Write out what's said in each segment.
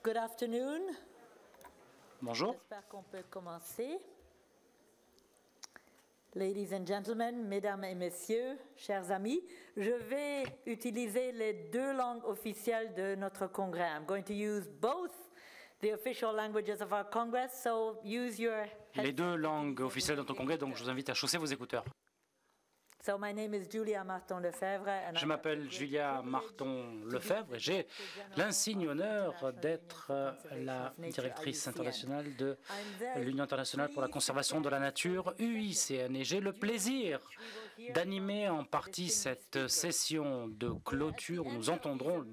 Good afternoon. Bonjour. J'espère qu'on peut commencer. Ladies and gentlemen, mesdames et messieurs, chers amis, je vais utiliser les deux langues officielles de notre congrès. I'm going to use both the official languages of our congress, so use your Les deux langues officielles de notre congrès, donc je vous invite à chausser vos écouteurs. So my name is Julia Marton-Lefebvre. Je m'appelle Julia Marton-Lefebvre et j'ai l'insigne honneur d'être la directrice internationale de l'Union internationale pour la conservation de la nature, UICN. Et j'ai le plaisir d'animer en partie cette session de clôture où nous entendrons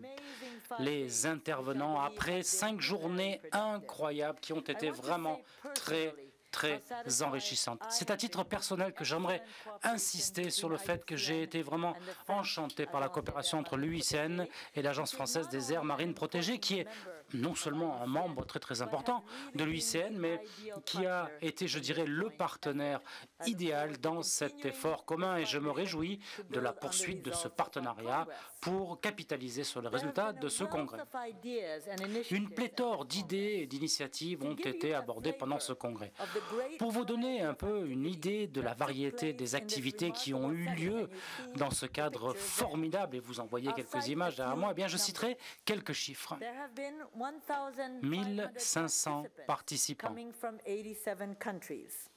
les intervenants après 5 journées incroyables qui ont été vraiment très enrichissante. C'est à titre personnel que j'aimerais insister sur le fait que j'ai été vraiment enchanté par la coopération entre l'UICN et l'Agence française des aires marines protégées, qui est non seulement un membre très important de l'UICN, mais qui a été, je dirais, le partenaire idéal dans cet effort commun. Et je me réjouis de la poursuite de ce partenariat pour capitaliser sur les résultats de ce congrès. Une pléthore d'idées et d'initiatives ont été abordées pendant ce congrès. Pour vous donner un peu une idée de la variété des activités qui ont eu lieu dans ce cadre formidable, et vous en voyez quelques images derrière moi, eh bien je citerai quelques chiffres. 1500 participants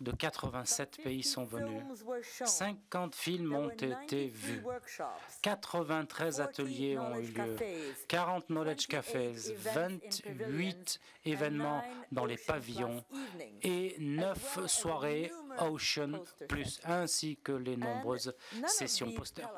de 87 pays sont venus. 50 films ont été vus. 93 ateliers ont eu lieu. 40 Knowledge Cafés, 28 événements dans les pavillons et 9 soirées Ocean Plus, ainsi que les nombreuses sessions posters.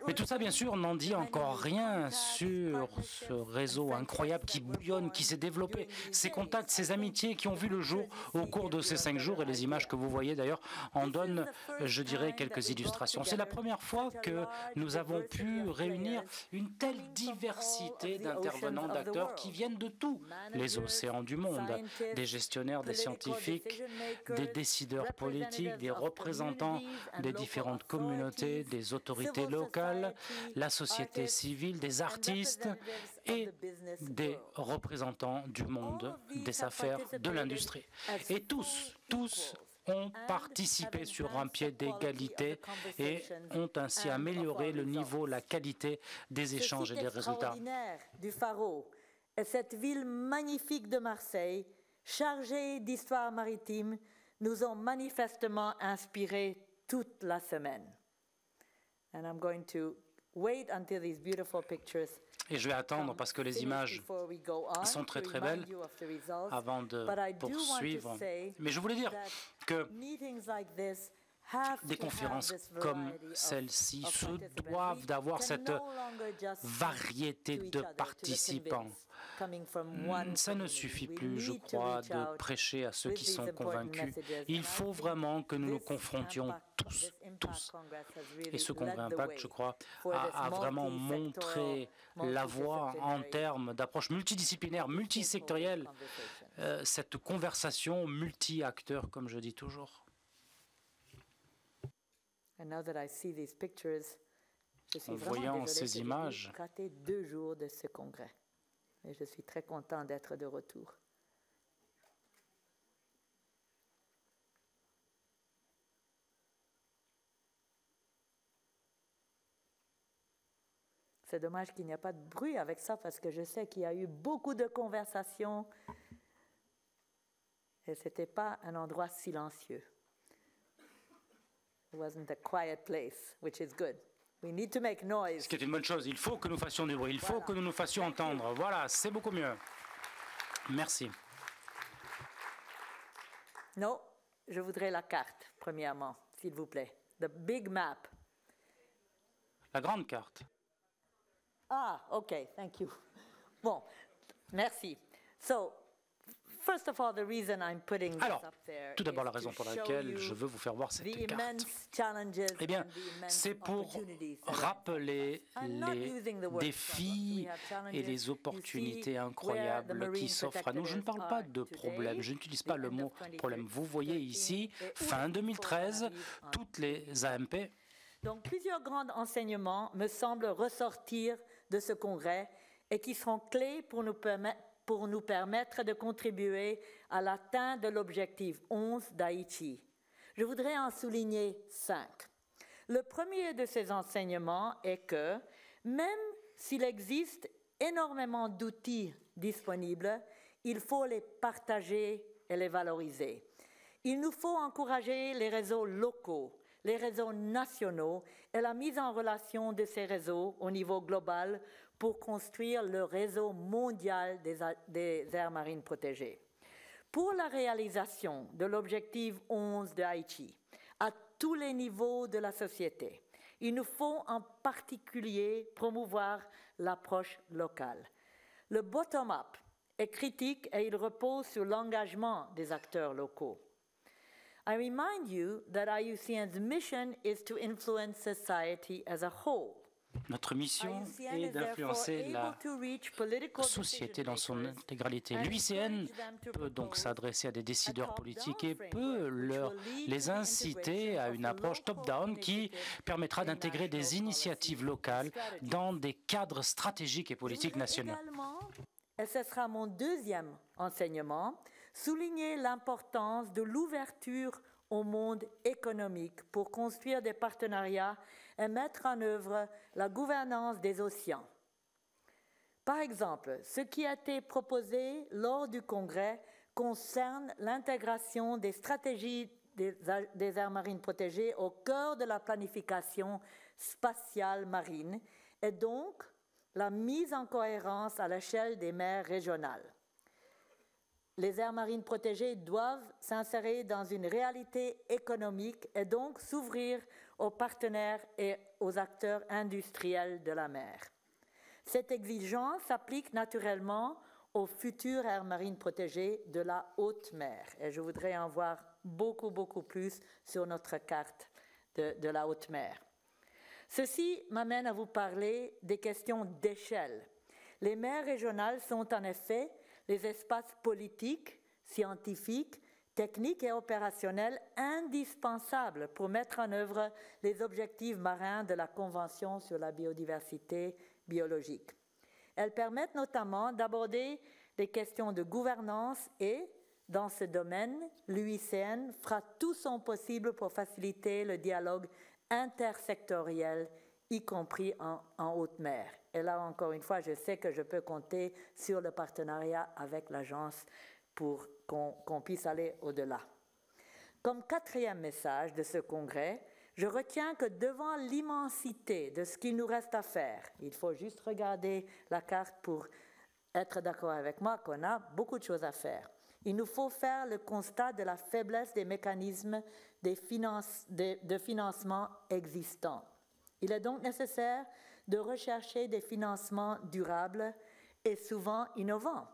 Mais tout ça, bien sûr, n'en dit encore rien sur ce réseau incroyable qui bouillonne, qui s'est développé, ces contacts, ces amitiés qui ont vu le jour au cours de ces 5 jours, et les images que vous voyez d'ailleurs en donnent, je dirais, quelques illustrations. C'est la première fois que nous avons pu réunir une telle diversité d'intervenants, d'acteurs qui viennent de tous les océans du monde, des gestionnaires, des scientifiques, des décideurs politiques, des représentants des différentes communautés, des autorités locales, la société civile, des artistes et des représentants du monde des affaires, de l'industrie. Et tous ont participé sur un pied d'égalité et ont ainsi amélioré le niveau, la qualité des échanges et des résultats. Du Faro et cette ville magnifique de Marseille, chargée d'histoire maritime, nous ont manifestement inspiré toute la semaine. And I'm going to wait until these beautiful pictures. Et je vais attendre parce que les images sont très belles avant de poursuivre. Mais je voulais dire que des conférences comme celle-ci se doivent d'avoir cette variété de participants. Ça ne suffit plus, je crois, de prêcher à ceux qui sont convaincus. Il faut vraiment que nous nous confrontions tous. Et ce congrès Impact, je crois, a vraiment montré la voie en termes d'approche multidisciplinaire, multisectorielle, cette conversation multi-acteurs, comme je dis toujours. En voyant ces images, j'ai raté 2 jours de ce congrès. Et je suis très content d'être de retour. C'est dommage qu'il n'y a pas de bruit avec ça parce que je sais qu'il y a eu beaucoup de conversations et ce n'était pas un endroit silencieux. It wasn't a quiet place, which is good. We need to make noise. Ce qui est une bonne chose. Il faut que nous fassions du bruit. Il faut que nous nous fassions entendre. Voilà, c'est beaucoup mieux. Merci. Non, je voudrais la carte, premièrement, s'il vous plaît. The big map. La grande carte. Ah, OK, thank you. Bon, merci. So, first of all, the reason I'm putting this up there tout d'abord, la raison pour laquelle je veux vous faire voir cette carte, eh bien, c'est pour rappeler les défis et les opportunités incroyables qui s'offrent à nous. Je ne parle pas de problème, je n'utilise pas le mot problème. Vous voyez ici, fin 2013, toutes les AMP. Donc, plusieurs grands enseignements me semblent ressortir de ce congrès et qui seront clés pour nous permettre de contribuer à l'atteinte de l'objectif 11 d'Aichi. Je voudrais en souligner 5. Le premier de ces enseignements est que, même s'il existe énormément d'outils disponibles, il faut les partager et les valoriser. Il nous faut encourager les réseaux locaux, les réseaux nationaux et la mise en relation de ces réseaux au niveau global pour construire le réseau mondial des aires marines protégées. Pour la réalisation de l'objectif 11 de Aichi, à tous les niveaux de la société, il nous faut en particulier promouvoir l'approche locale. Le bottom-up est critique et il repose sur l'engagement des acteurs locaux. I remind you that IUCN's mission is to influence society as a whole. Notre mission est d'influencer la société dans son intégralité. L'UICN peut donc s'adresser à des décideurs politiques et peut les inciter à une approche top-down qui permettra d'intégrer des initiatives locales dans des cadres stratégiques et politiques nationaux. Et ce sera mon deuxième enseignement, souligner l'importance de l'ouverture au monde économique pour construire des partenariats et mettre en œuvre la gouvernance des océans. Par exemple, ce qui a été proposé lors du congrès concerne l'intégration des stratégies des aires marines protégées au cœur de la planification spatiale marine et donc la mise en cohérence à l'échelle des mers régionales. Les aires marines protégées doivent s'insérer dans une réalité économique et donc s'ouvrir aux partenaires et aux acteurs industriels de la mer. Cette exigence s'applique naturellement aux futures aires marines protégées de la haute mer. Et je voudrais en voir beaucoup plus sur notre carte de la haute mer. Ceci m'amène à vous parler des questions d'échelle. Les mers régionales sont en effet les espaces politiques, scientifiques, techniques et opérationnels indispensables pour mettre en œuvre les objectifs marins de la Convention sur la biodiversité biologique. Elles permettent notamment d'aborder des questions de gouvernance et, dans ce domaine, l'UICN fera tout son possible pour faciliter le dialogue intersectoriel, y compris en haute mer. Et là, encore une fois, je sais que je peux compter sur le partenariat avec l'agence pour qu'on puisse aller au-delà. Comme quatrième message de ce congrès, je retiens que devant l'immensité de ce qu'il nous reste à faire, il faut juste regarder la carte pour être d'accord avec moi qu'on a beaucoup de choses à faire. Il nous faut faire le constat de la faiblesse des mécanismes de financement existants. Il est donc nécessaire de rechercher des financements durables et souvent innovants.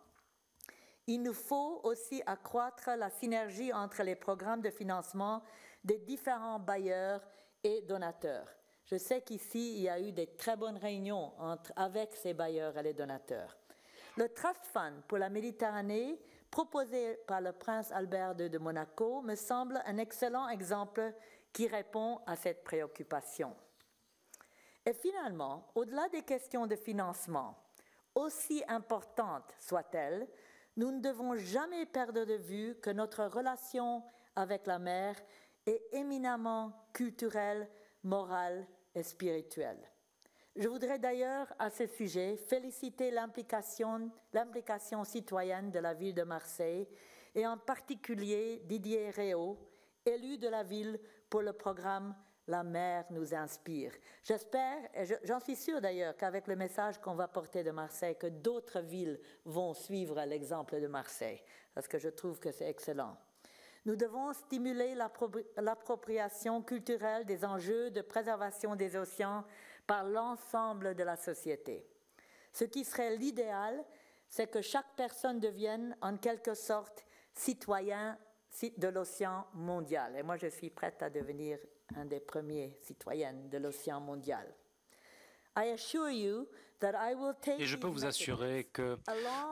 Il nous faut aussi accroître la synergie entre les programmes de financement des différents bailleurs et donateurs. Je sais qu'ici, il y a eu des très bonnes réunions avec ces bailleurs et les donateurs. Le Trust Fund pour la Méditerranée, proposé par le prince Albert II de Monaco, me semble un excellent exemple qui répond à cette préoccupation. Et finalement, au-delà des questions de financement, aussi importantes soient-elles, nous ne devons jamais perdre de vue que notre relation avec la mer est éminemment culturelle, morale et spirituelle. Je voudrais d'ailleurs, à ce sujet, féliciter l'implication citoyenne de la ville de Marseille et en particulier Didier Réau, élu de la ville pour le programme La mer nous inspire. J'espère, et j'en suis sûre d'ailleurs, qu'avec le message qu'on va porter de Marseille, que d'autres villes vont suivre l'exemple de Marseille, parce que je trouve que c'est excellent. Nous devons stimuler l'appropriation culturelle des enjeux de préservation des océans par l'ensemble de la société. Ce qui serait l'idéal, c'est que chaque personne devienne en quelque sorte citoyen de l'océan mondial. Et moi, je suis prête à devenir un des premiers citoyens de l'océan mondial. Et je peux vous assurer que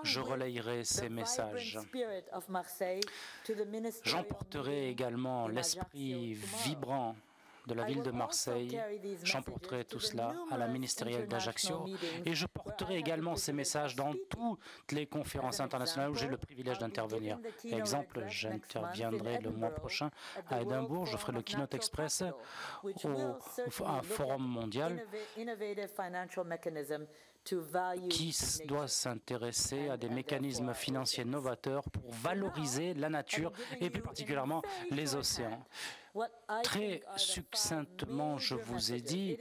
je relayerai ces messages. J'emporterai également l'esprit vibrant de la ville de Marseille. J'emporterai tout cela à la ministérielle d'Ajaccio et je porterai également ces messages dans toutes les conférences internationales où j'ai le privilège d'intervenir. Exemple, j'interviendrai le mois prochain à Édimbourg, je ferai le Keynote Express au Forum mondial qui doit s'intéresser à des mécanismes financiers novateurs pour valoriser la nature et plus particulièrement les océans. Très succinctement, je vous ai dit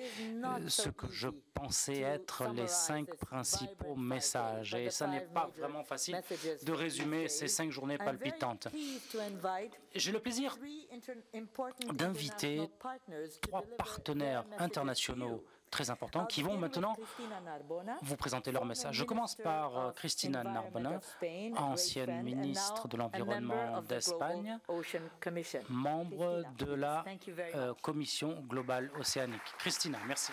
ce que je pensais être les 5 principaux messages. Et ça n'est pas vraiment facile de résumer ces 5 journées palpitantes. J'ai le plaisir d'inviter 3 partenaires internationaux très importants qui vont maintenant vous présenter leur message. Je commence par Cristina Narbona, ancienne ministre de l'Environnement d'Espagne, membre de la Commission globale océanique. Cristina, merci.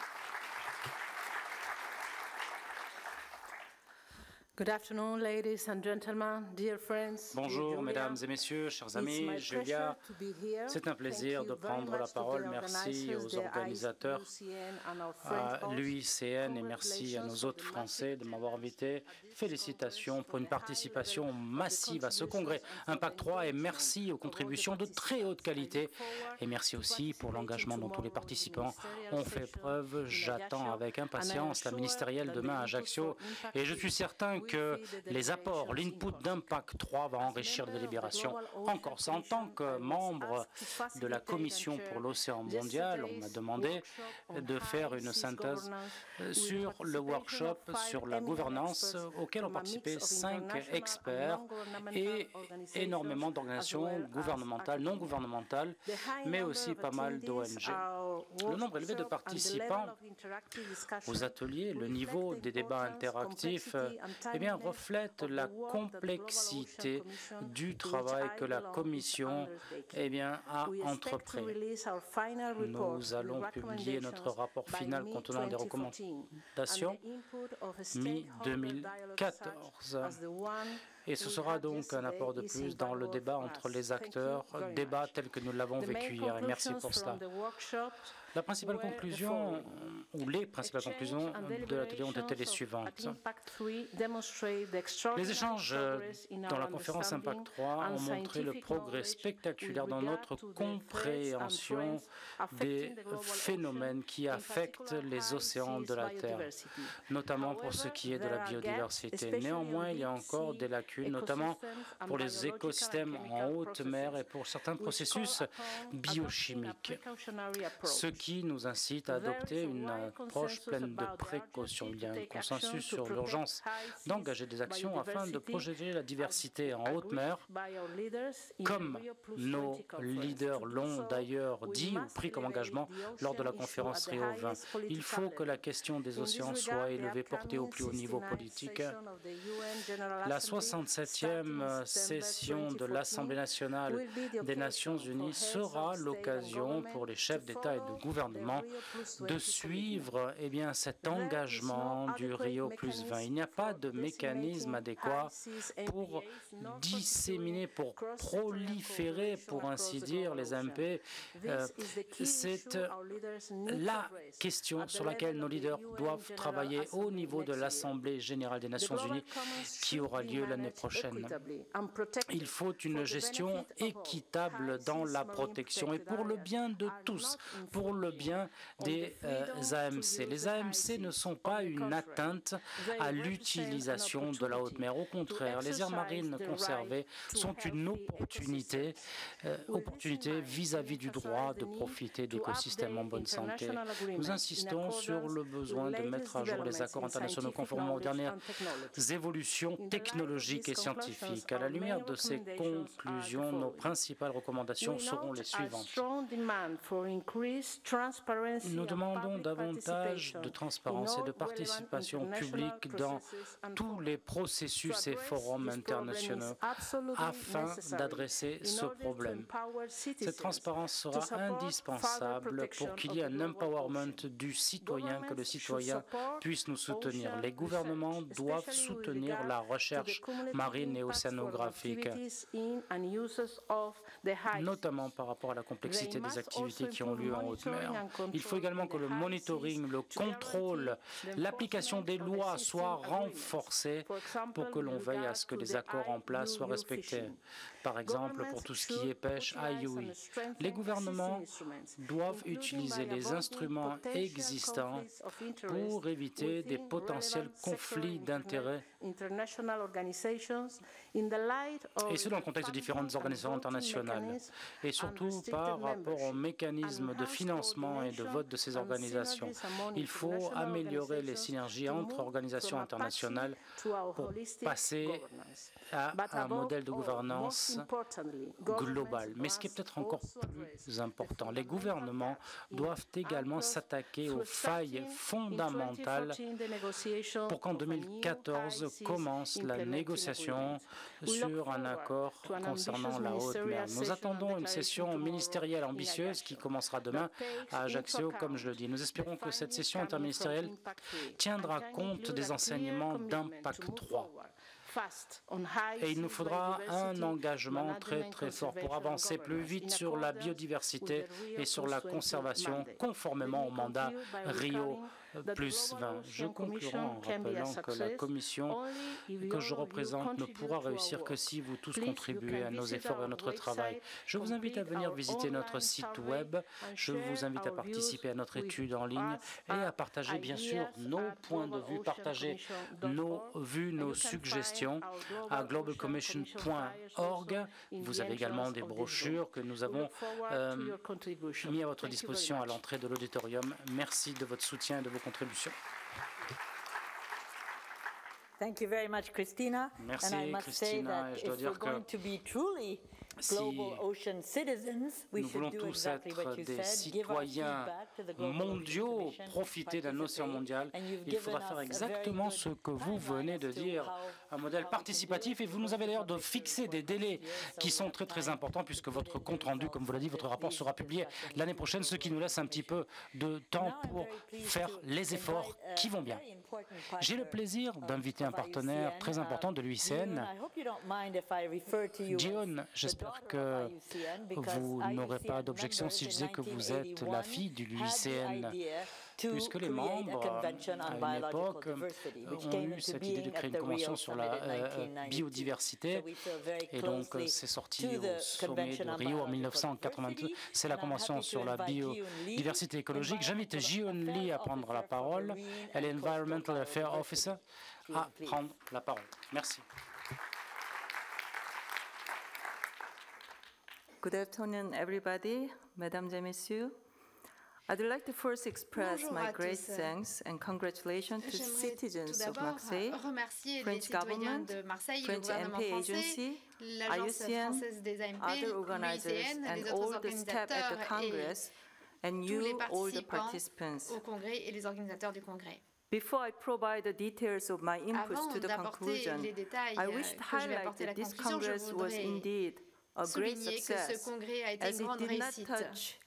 Good afternoon, ladies and gentlemen, dear friends. Bonjour, mesdames et messieurs, chers amis, Julia. C'est un plaisir de prendre la parole. Merci aux organisateurs, à l'UICN et merci à nos hôtes français de m'avoir invité. Félicitations pour une participation massive à ce congrès Impact 3 et merci aux contributions de très haute qualité. Et merci aussi pour l'engagement dont tous les participants ont fait preuve. J'attends avec impatience la ministérielle demain à Ajaccio et je suis certain que les apports, l'input d'Impact 3 va enrichir les délibérations en Corse. En tant que membre de la Commission pour l'océan mondial, on m'a demandé de faire une synthèse sur le workshop sur la gouvernance auquel ont participé 5 experts et énormément d'organisations gouvernementales, non gouvernementales, mais aussi pas mal d'ONG. Le nombre élevé de participants aux ateliers, le niveau des débats interactifs, reflète la complexité du travail que la Commission a entrepris. Nous allons publier notre rapport final contenant des recommandations mi-2014. Et ce sera donc un apport de plus dans le débat entre les acteurs, débat tel que nous l'avons vécu hier. Et merci pour cela. La principale conclusion, ou les principales conclusions de l'atelier ont été les suivantes. Les échanges dans la conférence Impact 3 ont montré le progrès spectaculaire dans notre compréhension des phénomènes qui affectent les océans de la Terre, notamment pour ce qui est de la biodiversité. Néanmoins, il y a encore des lacunes, notamment pour les écosystèmes en haute mer et pour certains processus biochimiques, ce qui nous incite à adopter une approche pleine de précautions. Il y a un consensus sur l'urgence d'engager des actions afin de protéger la diversité en haute mer, comme nos leaders l'ont d'ailleurs dit ou pris comme engagement lors de la conférence Rio 20. Il faut que la question des océans soit élevée, portée au plus haut niveau politique. La 67e session de l'Assemblée nationale des Nations unies sera l'occasion pour les chefs d'État et de gouvernement de suivre cet engagement du Rio + 20. Il n'y a pas de mécanisme adéquat pour disséminer, pour proliférer, pour ainsi dire, les MP. C'est la question sur laquelle nos leaders doivent travailler au niveau de l'Assemblée générale des Nations unies qui aura lieu l'année prochaine. Il faut une gestion équitable dans la protection et pour le bien de tous, pour le bien des AMC. Les AMC ne sont pas une atteinte à l'utilisation de la haute mer. Au contraire, les aires marines conservées sont une opportunité vis-à-vis du droit de profiter d'écosystèmes en bonne santé. Nous insistons sur le besoin de mettre à jour les accords internationaux conformément aux dernières évolutions technologiques et scientifiques. À la lumière de ces conclusions, nos principales recommandations seront les suivantes. Nous demandons davantage de transparence et de participation publique dans tous les processus et forums internationaux afin d'adresser ce problème. Cette transparence sera indispensable pour qu'il y ait un empowerment du citoyen, que le citoyen puisse nous soutenir. Les gouvernements doivent soutenir la recherche marine et océanographique, notamment par rapport à la complexité des activités qui ont lieu en haute mer. Il faut également que le monitoring, le contrôle, l'application des lois soient renforcés pour que l'on veille à ce que les accords en place soient respectés. Par exemple, pour tout ce qui est pêche IUI, les gouvernements doivent utiliser les instruments existants pour éviter des potentiels conflits d'intérêts, et ce dans le contexte de différentes organisations internationales, et surtout par rapport aux mécanismes de financement et de vote de ces organisations. Il faut améliorer les synergies entre organisations internationales pour passer à un modèle de gouvernance global. Mais ce qui est peut-être encore plus important, les gouvernements doivent également s'attaquer aux failles fondamentales pour qu'en 2014 commence la négociation sur un accord concernant la haute mer. Nous attendons une session ministérielle ambitieuse qui commencera demain à Ajaccio, comme je le dis. Nous espérons que cette session interministérielle tiendra compte des enseignements d'Impact 3. Et il nous faudra un engagement très fort pour avancer plus vite sur la biodiversité et sur la conservation, conformément au mandat Rio +20. Je conclurai en rappelant que la Commission que je représente ne pourra réussir que si vous tous contribuez à nos efforts et à notre travail. Je vous invite à venir visiter notre site web, je vous invite à participer à notre étude en ligne et à partager bien sûr nos points de vue, partager nos vues, nos suggestions à globalcommission.org. Vous avez également des brochures que nous avons mis à votre disposition à l'entrée de l'auditorium. Merci de votre soutien et de vos contributions. Thank you very much, Christina. Merci, and I must Christina. Say that Je dois if dire we're going que to be truly si global ocean citizens, we nous should voulons do tous exactly être what you des said, give our citoyens feedback to the Global mondiaux, Ocean Commission, profiter d'un océan mondial, and you've il given faudra us faire a very exactement good ce que vous timeline venez as de to dire, how un modèle we participatif, can et do vous nous avez d'ailleurs de it. fixer des délais qui sont très importants, puisque votre compte-rendu, comme vous l'avez dit, votre rapport sera publié l'année prochaine, ce qui nous laisse un petit peu de temps pour faire les efforts qui vont bien. J'ai le plaisir d'inviter un partenaire très important de l'UICN. Jion, j'espère que vous n'aurez pas d'objection si je disais que vous êtes la fille de l'UICN, puisque les membres, à une époque, ont eu cette idée de créer une convention sur la biodiversité, et donc c'est sorti au sommet de Rio en 1982. C'est la convention sur la biodiversité écologique. J'invite Jion Lee à prendre la parole. Elle est Environmental Affairs Officer, à prendre la parole. Merci. Good afternoon, everybody, Mesdames et Messieurs. I'd like to first express my great thanks and congratulations to citizens of Marseille, French government, French MP agency, IUCN, other organizers, and all the staff at the Congress, and you, all the participants. Au Congrès et les organisateurs du Congrès. Before I provide the details of my inputs to the conclusion, I wish to highlight that this Congress was indeed a great success, as it did not touch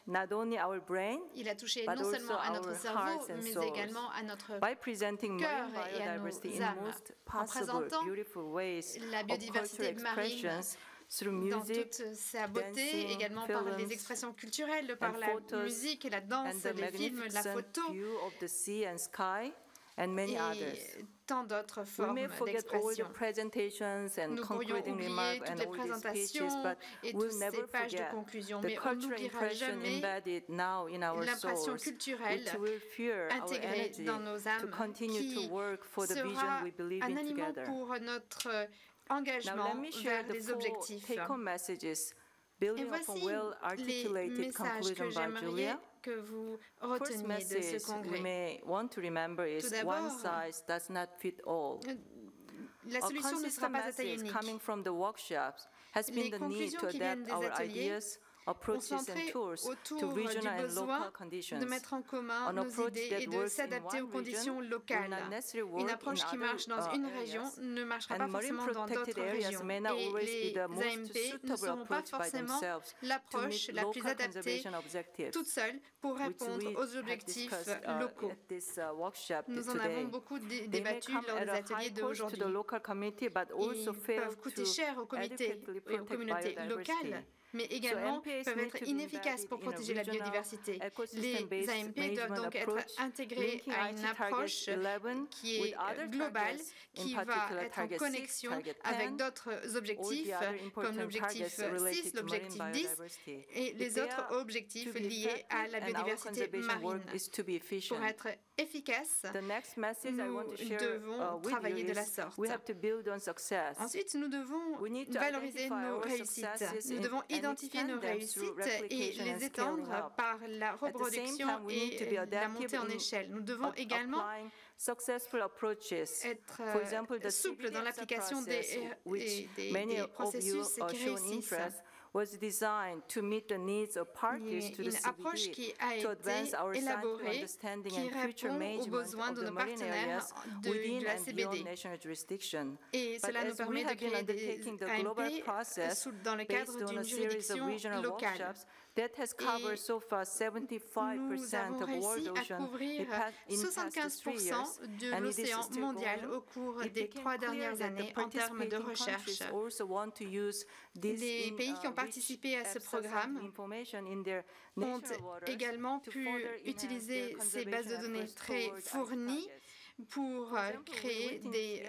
not only our brain, il a touché but non also seulement à notre our cerveau, hearts and mais souls, également à notre by presenting cœur marine et à nos biodiversity in âmes, most en possible présentant beautiful ways la of cultural biodiversité marine expressions through dans music, toute sa beauté, dancing, également par films, des expressions culturelles, par la photos, musique et la danse, and the les films, la magnificent photo view of the sea and sky, and many others. et tant d'autres We formes may forget all the d'expression. presentations and Nous pourrions concluding oublier remarks toutes and les all these speeches, présentations but et we'll toutes never ces pages de forget conclusion, the mais on cultural n'oubliera impression jamais embedded now in our l'impression souls, culturelle which will fuel our intégrée energy dans nos to âmes continue to qui work for the vision sera we believe un in aliment together. pour notre Now engagement let me share vers the les 4 objectifs. take-home messages Et building upon voici les well-articulated messages que conclusion by j'aimerais Julia. que vous First reteniez de message ce we congrès. may want to remember is Tout d'abord, one size does not fit all. La A solution ne sera consistent pas à taille message unique. coming from the workshops has Les been the need conclusions to qui viennent adapt des our ateliers ideas concentré autour du besoin de mettre en commun nos idées et de s'adapter aux conditions locales. Une approche qui marche dans une région ne marchera pas forcément dans d'autres régions. Et les AMP ne seront pas forcément l'approche la plus adaptée toute seule pour répondre aux objectifs locaux. Nous en avons beaucoup débattu lors des ateliers d'aujourd'hui. Ils peuvent coûter cher aux comités et aux communautés locales, mais également peuvent être inefficaces pour protéger la biodiversité. Les AMP doivent donc être intégrés à une approche qui est globale, qui va être en connexion avec d'autres objectifs, comme l'objectif 6, l'objectif 10 et les autres objectifs liés à la biodiversité marine. Pour être efficace, nous devons travailler de la sorte. Ensuite, nous devons valoriser nos réussites. Nous devons identifier nos réussites et les étendre par la reproduction et la montée en échelle. Nous devons également être souples dans l'application des processus qui réussissent. Une approche qui a été élaborée, qui répond aux besoins de nos partenaires de la CBD. Et cela nous permet de créer des AMP dans le cadre d'une juridiction locale. Et nous avons réussi à couvrir 75% de l'océan mondial au cours des 3 dernières années en termes de recherche. Les pays qui ont participé à ce programme ont également pu utiliser ces bases de données très fournies pour créer des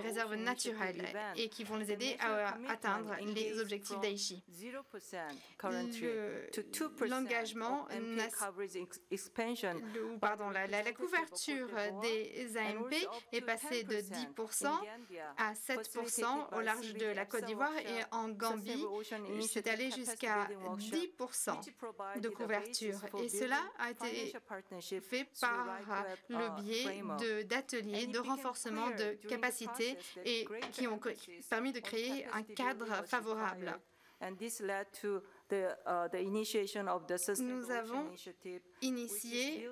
réserves naturelles et qui vont les aider à atteindre les objectifs d'Aichi. L'engagement, la couverture des AMP est passée de 10% à 7% au large de la Côte d'Ivoire et en Gambie, c'est allé jusqu'à 10% de couverture. Et cela a été fait par le biais d'ateliers de renforcement de capacités et qui ont permis de créer un cadre favorable. Nous avons initié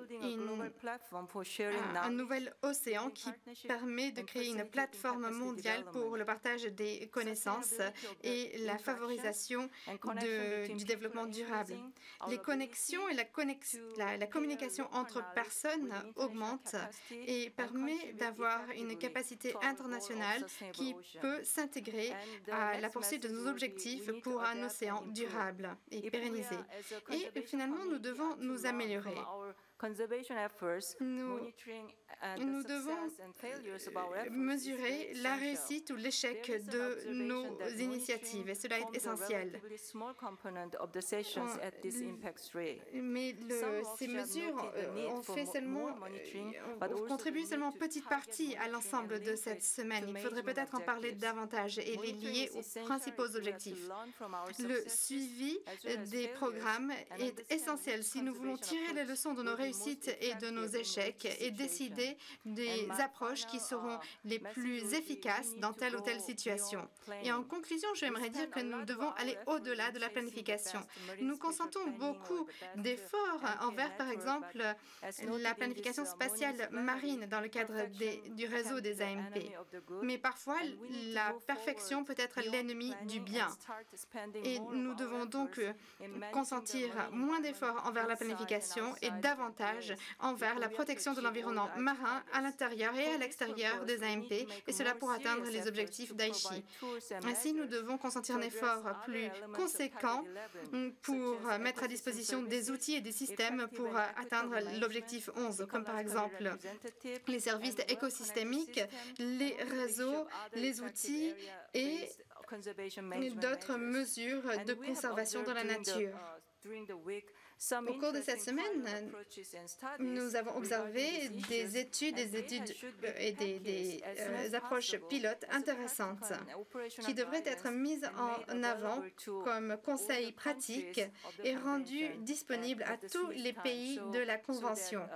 un nouvel océan qui permet de créer une plateforme mondiale pour le partage des connaissances et la favorisation du développement durable. Les connexions et la communication entre personnes augmentent et permet d'avoir une capacité internationale qui peut s'intégrer à la poursuite de nos objectifs pour un océan durable et pérennisé. Et finalement, nous devons nous améliorer. Nous devons mesurer la réussite ou l'échec de nos initiatives et cela est essentiel. Mais ces mesures ont contribué seulement en petite partie à l'ensemble de cette semaine. Il faudrait peut-être en parler davantage et les lier aux principaux objectifs. Le suivi des programmes est essentiel si nous voulons tirer les leçons de nos réussites et de nos échecs et décider des approches qui seront les plus efficaces dans telle ou telle situation. Et en conclusion, j'aimerais dire que nous devons aller au-delà de la planification. Nous consentons beaucoup d'efforts envers, par exemple, la planification spatiale marine dans le cadre du réseau des AMP. Mais parfois, la perfection peut être l'ennemi du bien. Et nous devons donc consentir moins d'efforts envers la planification et davantage envers la protection de l'environnement marin à l'intérieur et à l'extérieur des AMP, et cela pour atteindre les objectifs d'Aichi. Ainsi, nous devons consentir un effort plus conséquent pour mettre à disposition des outils et des systèmes pour atteindre l'objectif 11, comme par exemple les services écosystémiques, les réseaux, les outils et d'autres mesures de conservation de la nature. Au cours de cette semaine, nous avons observé des études et des approches pilotes intéressantes qui devraient être mises en avant comme conseils pratiques et rendus disponibles à tous les pays de la Convention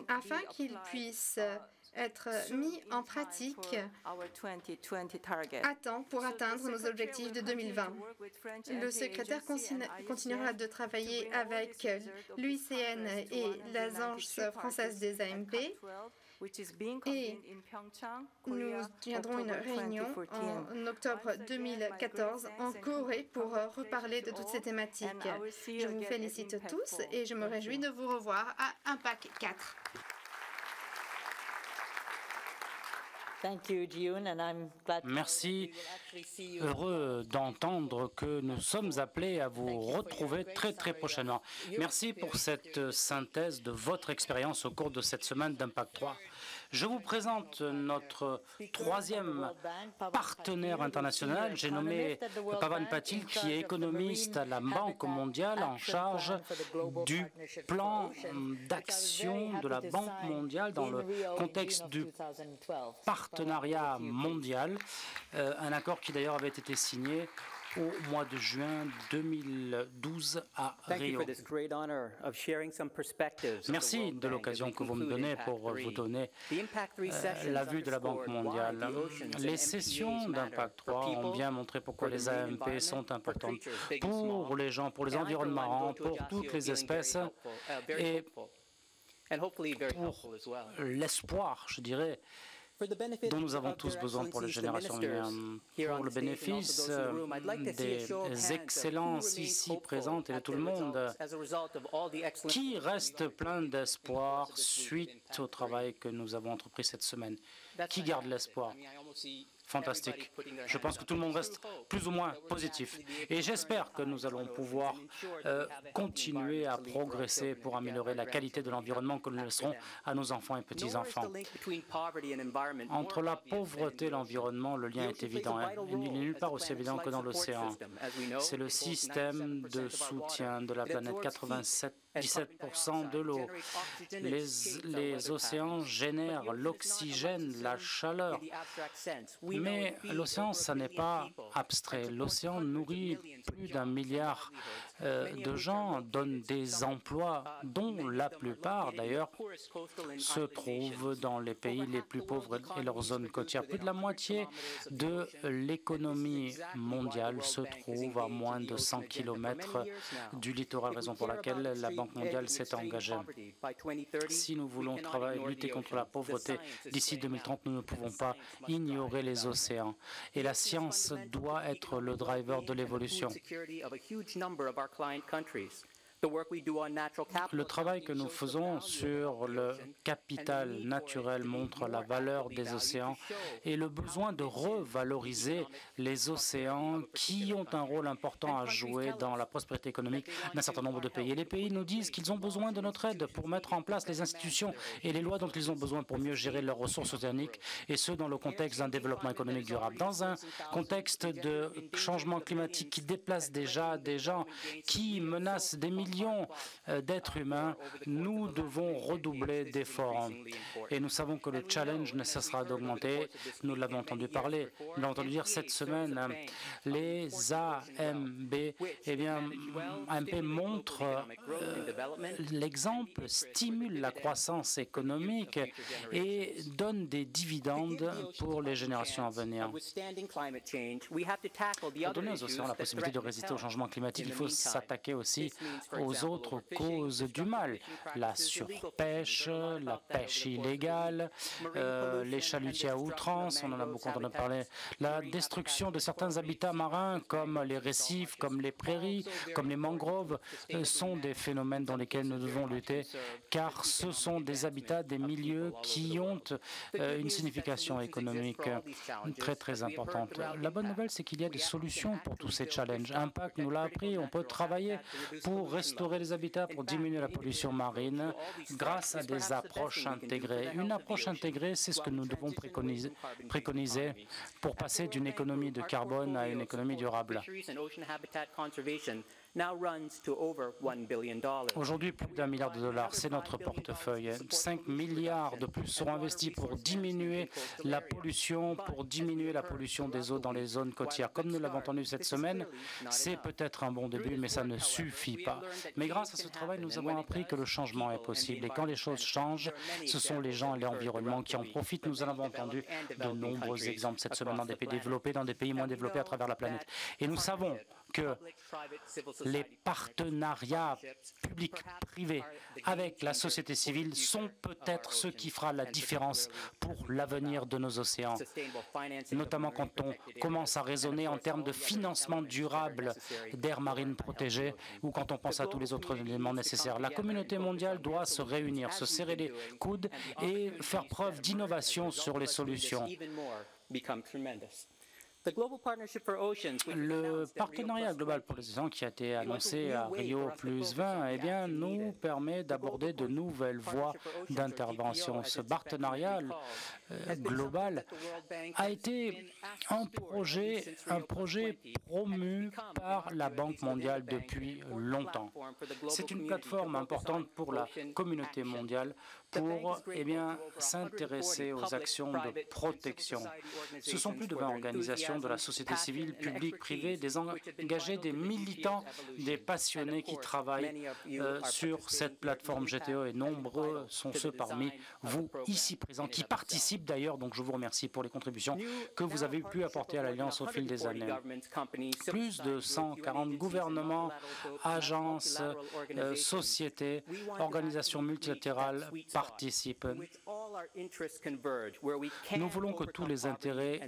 afin qu'ils puissent être mis en pratique à temps pour atteindre nos objectifs de 2020. Le secrétaire continuera de travailler avec l'UICN et l'Agence française des AMP et nous tiendrons une réunion en octobre 2014 en Corée pour reparler de toutes ces thématiques. Je vous félicite tous et je me réjouis de vous revoir à Impact 4. Merci. Heureux d'entendre que nous sommes appelés à vous retrouver très prochainement. Merci pour cette synthèse de votre expérience au cours de cette semaine d'Impact 3. Je vous présente notre troisième partenaire international. J'ai nommé Pavan Patil, qui est économiste à la Banque mondiale en charge du plan d'action de la Banque mondiale dans le contexte du partenariat mondial, un accord qui d'ailleurs avait été signé au mois de juin 2012 à Rio. Merci de l'occasion que vous me donnez pour vous donner la vue de la Banque mondiale. Les sessions d'Impact 3 ont bien montré pourquoi les AMP sont importantes pour les gens, pour les environnements marins, pour toutes les espèces et pour l'espoir, je dirais, dont nous avons tous besoin pour les générations futures. Pour le bénéfice des excellences ici présentes et de tout le monde, qui reste plein d'espoir suite au travail que nous avons entrepris cette semaine. Qui garde l'espoir? Fantastique. Je pense que tout le monde reste plus ou moins positif. Et j'espère que nous allons pouvoir continuer à progresser pour améliorer la qualité de l'environnement que nous laisserons à nos enfants et petits-enfants. Entre la pauvreté et l'environnement, le lien est évident. Il n'est nulle part aussi évident que dans l'océan. C'est le système de soutien de la planète, 97% de l'eau. Les océans génèrent l'oxygène, la chaleur. Mais l'océan, ça n'est pas abstrait. L'océan nourrit plus d'1 milliard de gens, donne des emplois, dont la plupart, d'ailleurs, se trouvent dans les pays les plus pauvres et leurs zones côtières. Plus de la moitié de l'économie mondiale se trouve à moins de 100 km du littoral, raison pour laquelle la Banque mondiale s'est engagée. Si nous voulons lutter contre la pauvreté d'ici 2030, nous ne pouvons pas ignorer les océans. Et la science doit être le driver de l'évolution. Le travail que nous faisons sur le capital naturel montre la valeur des océans et le besoin de revaloriser les océans qui ont un rôle important à jouer dans la prospérité économique d'un certain nombre de pays. Et les pays nous disent qu'ils ont besoin de notre aide pour mettre en place les institutions et les lois dont ils ont besoin pour mieux gérer leurs ressources océaniques, et ce dans le contexte d'un développement économique durable. Dans un contexte de changement climatique qui déplace déjà des gens, qui menace des millions d'êtres humains, nous devons redoubler d'efforts. Et nous savons que le challenge ne cessera d'augmenter. Nous l'avons entendu parler, nous l'avons entendu dire cette semaine. Les AMB, AMP montrent l'exemple, stimulent la croissance économique et donnent des dividendes pour les générations à venir. Pour donner aux océans la possibilité de résister au changement climatique, il faut s'attaquer aussi aux autres causes du mal, la surpêche, la pêche illégale, les chalutiers à outrance, on en a beaucoup entendu parler, la destruction de certains habitats marins comme les récifs, comme les prairies, comme les mangroves, sont des phénomènes dans lesquels nous devons lutter, car ce sont des habitats, des milieux qui ont une signification économique très importante. La bonne nouvelle, c'est qu'il y a des solutions pour tous ces challenges. Impact nous l'a appris, on peut travailler pour restaurer les habitats, pour diminuer la pollution marine grâce à des approches intégrées. Une approche intégrée, c'est ce que nous devons préconiser pour passer d'une économie de carbone à une économie durable. Aujourd'hui, plus d'1 milliard de dollars, c'est notre portefeuille. 5 milliards de plus seront investis pour diminuer la pollution, des eaux dans les zones côtières. Comme nous l'avons entendu cette semaine, c'est peut-être un bon début, mais ça ne suffit pas. Mais grâce à ce travail, nous avons appris que le changement est possible. Et quand les choses changent, ce sont les gens et l'environnement qui en profitent. Nous en avons entendu de nombreux exemples cette semaine dans des pays développés, dans des pays moins développés à travers la planète. Et nous savons que les partenariats publics-privés avec la société civile sont peut-être ce qui fera la différence pour l'avenir de nos océans, notamment quand on commence à raisonner en termes de financement durable d'aires marines protégées ou quand on pense à tous les autres éléments nécessaires. La communauté mondiale doit se réunir, se serrer les coudes et faire preuve d'innovation sur les solutions. Le partenariat global pour les océans qui a été annoncé à Rio +20 nous permet d'aborder de nouvelles voies d'intervention. Ce partenariat global a été un projet promu par la Banque mondiale depuis longtemps. C'est une plateforme importante pour la communauté mondiale pour s'intéresser aux actions de protection. Ce sont plus de 20 organisations de la société civile, publique, privée, des engagés, des militants, des passionnés qui travaillent sur cette plateforme GTO et nombreux sont ceux parmi vous ici présents qui participent d'ailleurs, donc je vous remercie pour les contributions que vous avez pu apporter à l'Alliance au fil des années. Plus de 140 gouvernements, agences, sociétés, organisations multilatérales participent. Nous voulons que tous les intérêts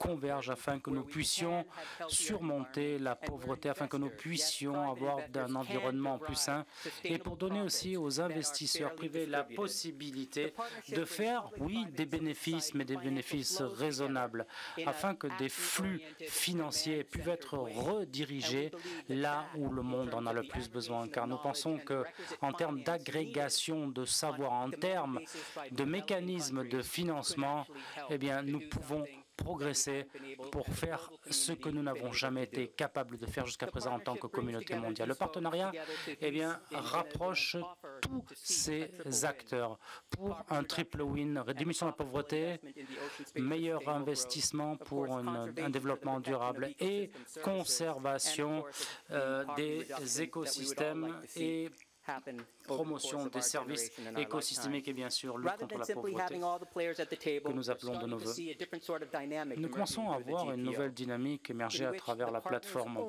convergent afin que nous puissions surmonter la pauvreté, afin que nous puissions avoir un environnement plus sain et pour donner aussi aux investisseurs privés la possibilité de faire, oui, des bénéfices, mais des bénéfices raisonnables, afin que des flux financiers puissent être redirigés là où le monde en a le plus besoin. Car nous pensons qu'en termes d'agrégation de savoir, en termes de mécanismes de financement, nous pouvons progresser pour faire ce que nous n'avons jamais été capables de faire jusqu'à présent en tant que communauté mondiale. Le partenariat rapproche tous ces acteurs pour un triple win, réduction de la pauvreté, meilleur investissement pour un développement durable et conservation des écosystèmes et promotion des services écosystémiques et bien sûr lutte contre la pauvreté que nous appelons de nos voeux. Nous commençons à voir une nouvelle dynamique émerger à travers la plateforme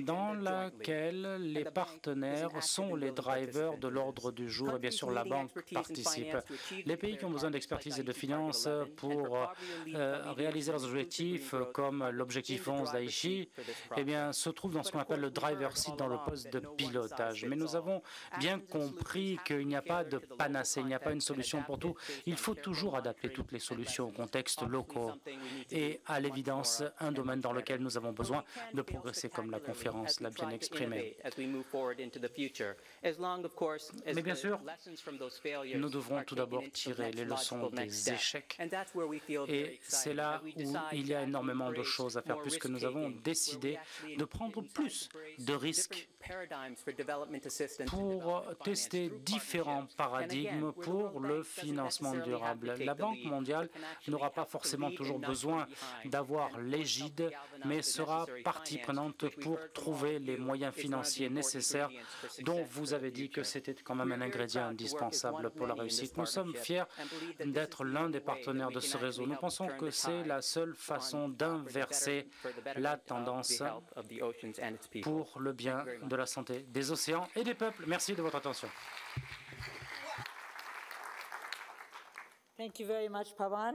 dans laquelle les partenaires sont les drivers de l'ordre du jour et bien sûr la banque participe. Les pays qui ont besoin d'expertise et de finances pour réaliser leurs objectifs comme l'objectif 11 d'Aichi se trouvent dans ce qu'on appelle le driver seat dans le poste de pilotage. Mais nous avons bien compris qu'il n'y a pas de panacée, il n'y a pas une solution pour tout. Il faut toujours adapter toutes les solutions aux contextes locaux et à l'évidence un domaine dans lequel nous avons besoin de progresser comme la conférence l'a bien exprimé. Mais bien sûr, nous devrons tout d'abord tirer les leçons des échecs et c'est là où il y a énormément de choses à faire puisque nous avons décidé de prendre plus de risques pour tester différents paradigmes pour le financement durable. La Banque mondiale n'aura pas forcément toujours besoin d'avoir l'égide, mais sera partie prenante pour trouver les moyens financiers nécessaires dont vous avez dit que c'était quand même un ingrédient indispensable pour la réussite. Nous sommes fiers d'être l'un des partenaires de ce réseau. Nous pensons que c'est la seule façon d'inverser la tendance pour le bien de la santé des océans et des peuples. Merci de votre attention. Thank you very much, Pawan.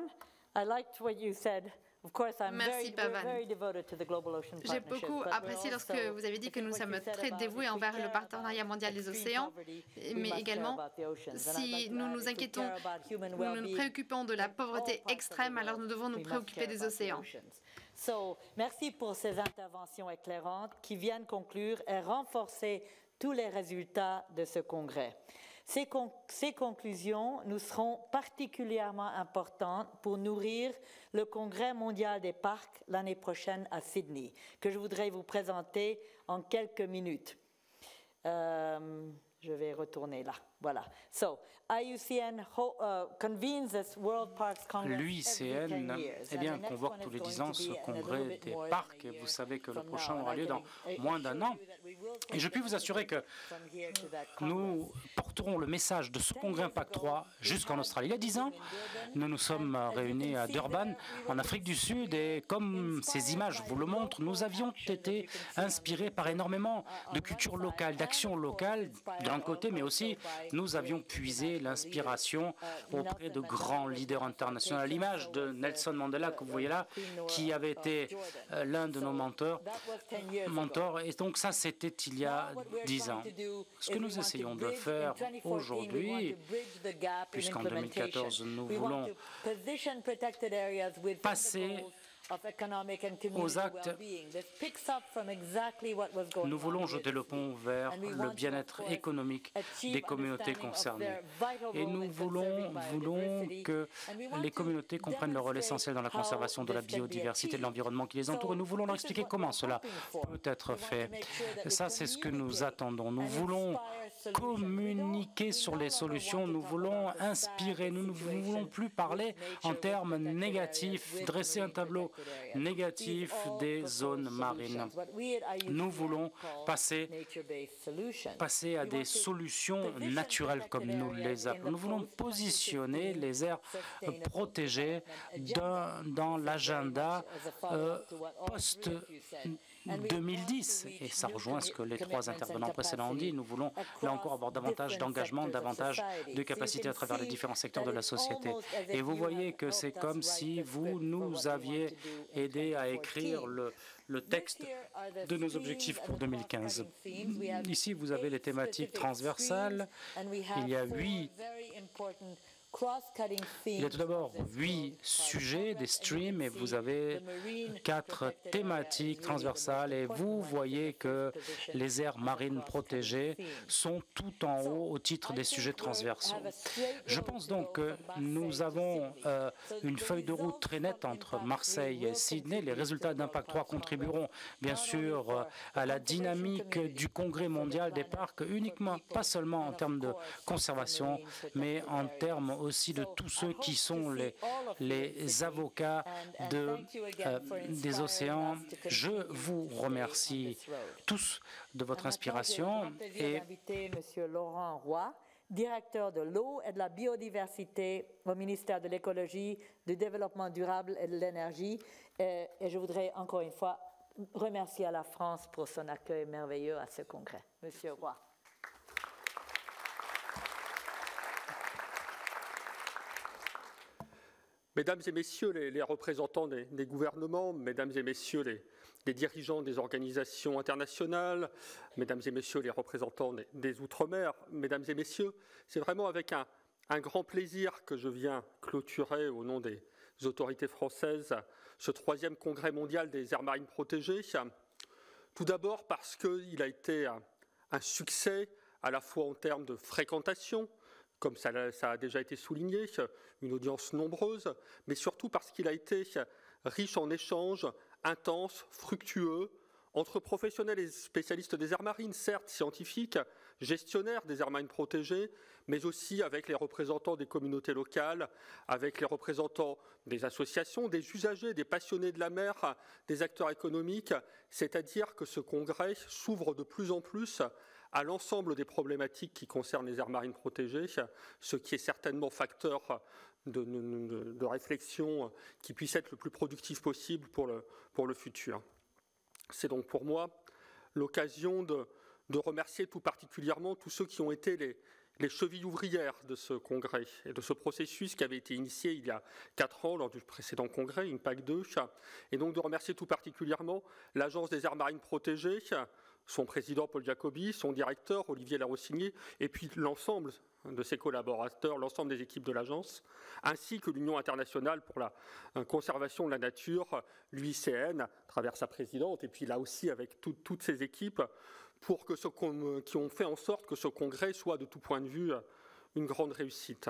I liked what you said. Of course, I'm very devoted to the Global Ocean Partnership. J'ai beaucoup apprécié lorsque vous avez dit que nous sommes très dévoués envers le partenariat mondial des océans, mais également si nous nous inquiétons, nous nous préoccupons de la pauvreté extrême, alors nous devons nous préoccuper des océans. Merci pour ces interventions éclairantes qui viennent conclure et renforcer tous les résultats de ce congrès. Ces conclusions nous seront particulièrement importantes pour nourrir le Congrès mondial des parcs l'année prochaine à Sydney, que je voudrais vous présenter en quelques minutes. Je vais retourner là. Voilà. So, IUCN convenes this World Parks Congress L'UICN convoque tous les 10 ans ce congrès des parcs. Et vous savez que le prochain aura lieu dans moins d'un an. Et je puis vous assurer que nous porterons le message de ce congrès Impact 3 jusqu'en Australie. Il y a 10 ans, nous nous sommes réunis à Durban, en Afrique du Sud, et comme ces images vous le montrent, nous avions été inspirés par énormément de culture locale, d'actions locales d'un côté, mais aussi nous avions puisé l'inspiration auprès de grands leaders internationaux. À l'image de Nelson Mandela que vous voyez là, qui avait été l'un de nos mentors. Et donc ça, c'était il y a 10 ans. Ce que nous essayons de faire aujourd'hui, puisqu'en 2014, nous voulons passer aux actes, nous voulons jeter le pont vers le bien-être économique des communautés concernées. Et nous voulons que les communautés comprennent leur rôle essentiel dans la conservation de la biodiversité, de l'environnement qui les entoure. Et nous voulons leur expliquer comment cela peut être fait. Et ça, c'est ce que nous attendons. Nous voulons communiquer sur les solutions, nous voulons inspirer, nous ne voulons plus parler en termes négatifs, dresser un tableau négatif des zones marines. Nous voulons passer à des solutions naturelles, comme nous les appelons. Nous voulons positionner les aires protégées dans l'agenda post-2010. Et ça rejoint ce que les 3 intervenants précédents ont dit. Nous voulons, là encore, avoir davantage d'engagement, davantage de capacité à travers les différents secteurs de la société. Et vous voyez que c'est comme si vous nous aviez aidé à écrire le texte de nos objectifs pour 2015. Ici, vous avez les thématiques transversales. Il y a 8 Il y a tout d'abord 8 sujets, des streams, et vous avez 4 thématiques transversales, et vous voyez que les aires marines protégées sont tout en haut au titre des sujets transversaux. Je pense donc que nous avons une feuille de route très nette entre Marseille et Sydney. Les résultats d'Impact 3 contribueront bien sûr à la dynamique du Congrès mondial des parcs, uniquement, pas seulement en termes de conservation, mais en termes aussi de tous ceux qui sont les avocats des océans. Je vous remercie tous de votre inspiration. Et Monsieur Laurent Roy, directeur de l'eau et de la biodiversité au ministère de l'écologie, du développement durable et de l'énergie. Et je voudrais encore une fois remercier à la France pour son accueil merveilleux à ce congrès. Monsieur Roy. Mesdames et messieurs les représentants des gouvernements, mesdames et messieurs les dirigeants des organisations internationales, mesdames et messieurs les représentants des Outre-mer, mesdames et messieurs, c'est vraiment avec un grand plaisir que je viens clôturer au nom des autorités françaises ce 3e congrès mondial des aires marines protégées. Tout d'abord parce qu'il a été un succès à la fois en termes de fréquentation, comme ça a déjà été souligné, une audience nombreuse, mais surtout parce qu'il a été riche en échanges intenses, fructueux, entre professionnels et spécialistes des aires marines, certes scientifiques, gestionnaires des aires marines protégées, mais aussi avec les représentants des communautés locales, avec les représentants des associations, des usagers, des passionnés de la mer, des acteurs économiques, c'est-à-dire que ce congrès s'ouvre de plus en plus à l'ensemble des problématiques qui concernent les aires marines protégées, ce qui est certainement facteur de réflexion qui puisse être le plus productif possible pour le futur. C'est donc pour moi l'occasion de remercier tout particulièrement tous ceux qui ont été les chevilles ouvrières de ce congrès et de ce processus qui avait été initié il y a 4 ans lors du précédent congrès, Impact 2, et donc de remercier tout particulièrement l'Agence des aires marines protégées, son président Paul Jacobi, son directeur Olivier Larossigny, et puis l'ensemble de ses collaborateurs, l'ensemble des équipes de l'agence, ainsi que l'Union internationale pour la conservation de la nature, l'UICN, à travers sa présidente, et puis là aussi avec toutes ses équipes, qui ont fait en sorte que ce congrès soit de tout point de vue une grande réussite.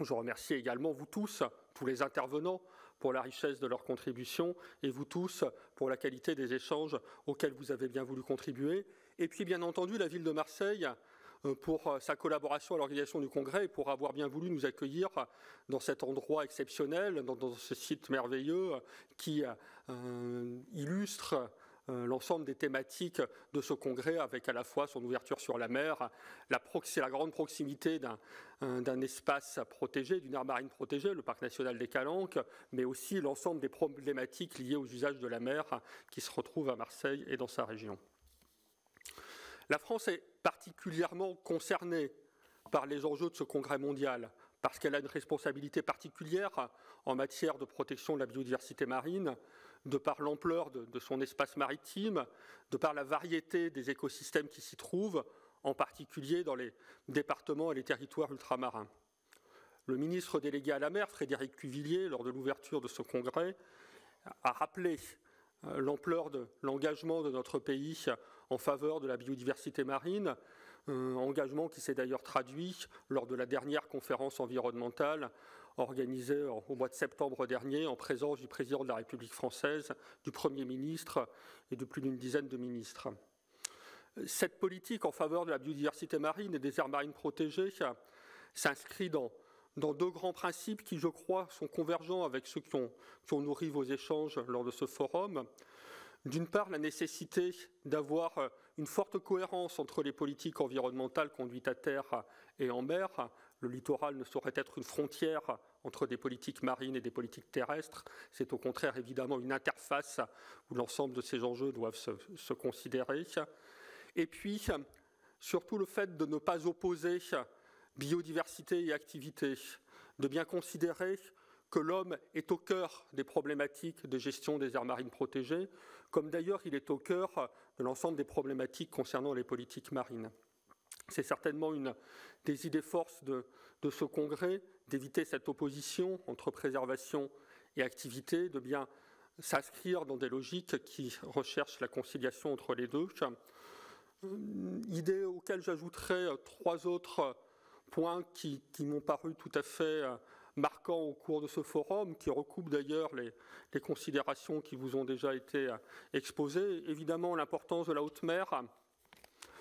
Je remercie également vous tous les intervenants, pour la richesse de leurs contributions, et vous tous pour la qualité des échanges auxquels vous avez bien voulu contribuer. Et puis bien entendu la ville de Marseille pour sa collaboration à l'organisation du congrès et pour avoir bien voulu nous accueillir dans cet endroit exceptionnel, dans ce site merveilleux qui illustre l'ensemble des thématiques de ce congrès, avec à la fois son ouverture sur la mer, c'est la grande proximité d'un espace protégé, d'une aire marine protégée, le parc national des Calanques, mais aussi l'ensemble des problématiques liées aux usages de la mer qui se retrouvent à Marseille et dans sa région. La France est particulièrement concernée par les enjeux de ce congrès mondial, parce qu'elle a une responsabilité particulière en matière de protection de la biodiversité marine, de par l'ampleur de son espace maritime, de par la variété des écosystèmes qui s'y trouvent, en particulier dans les départements et les territoires ultramarins. Le ministre délégué à la mer, Frédéric Cuvillier, lors de l'ouverture de ce congrès, a rappelé l'ampleur de l'engagement de notre pays en faveur de la biodiversité marine, engagement qui s'est d'ailleurs traduit lors de la dernière conférence environnementale organisée au mois de septembre dernier en présence du président de la République française, du Premier ministre et de plus d'une dizaine de ministres. Cette politique en faveur de la biodiversité marine et des aires marines protégées s'inscrit dans deux grands principes qui, je crois, sont convergents avec ceux qui ont nourri vos échanges lors de ce forum. D'une part, la nécessité d'avoir une forte cohérence entre les politiques environnementales conduites à terre et en mer. Le littoral ne saurait être une frontière entre des politiques marines et des politiques terrestres. C'est au contraire évidemment une interface où l'ensemble de ces enjeux doivent se considérer. Et puis, surtout le fait de ne pas opposer biodiversité et activité, de bien considérer que l'homme est au cœur des problématiques de gestion des aires marines protégées, comme d'ailleurs il est au cœur de l'ensemble des problématiques concernant les politiques marines. C'est certainement une des idées forces de ce congrès, d'éviter cette opposition entre préservation et activité, de bien s'inscrire dans des logiques qui recherchent la conciliation entre les deux. Idée auxquelles j'ajouterai trois autres points qui m'ont paru tout à fait marquants au cours de ce forum, qui recoupent d'ailleurs les considérations qui vous ont déjà été exposées. Évidemment, l'importance de la haute mer,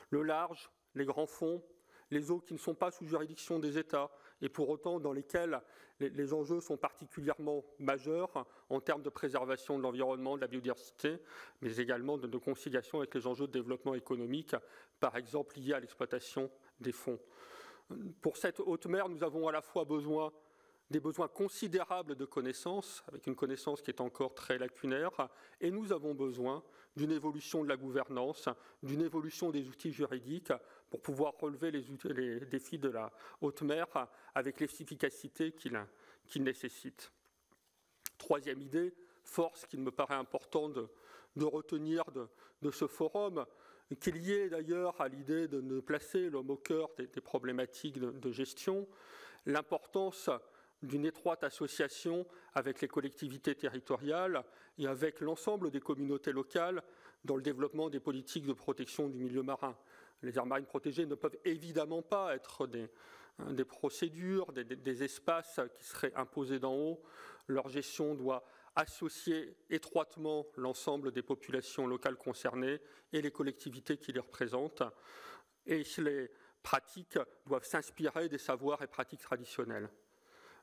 le large, les grands fonds, les eaux qui ne sont pas sous juridiction des États et pour autant dans lesquelles les enjeux sont particulièrement majeurs en termes de préservation de l'environnement, de la biodiversité, mais également de conciliation avec les enjeux de développement économique, par exemple liés à l'exploitation des fonds. Pour cette haute mer, nous avons à la fois des besoins considérables de connaissances, avec une connaissance qui est encore très lacunaire, et nous avons besoin d'une évolution de la gouvernance, d'une évolution des outils juridiques pour pouvoir relever les défis de la haute mer avec l'efficacité qu'il nécessite. Troisième idée, force qu'il me paraît important de retenir de ce forum, qui est liée d'ailleurs à l'idée de ne placer l'homme au cœur des problématiques de gestion, l'importance d'une étroite association avec les collectivités territoriales et avec l'ensemble des communautés locales dans le développement des politiques de protection du milieu marin. Les aires marines protégées ne peuvent évidemment pas être des procédures, des espaces qui seraient imposés d'en haut. Leur gestion doit associer étroitement l'ensemble des populations locales concernées et les collectivités qui les représentent. Et les pratiques doivent s'inspirer des savoirs et pratiques traditionnels.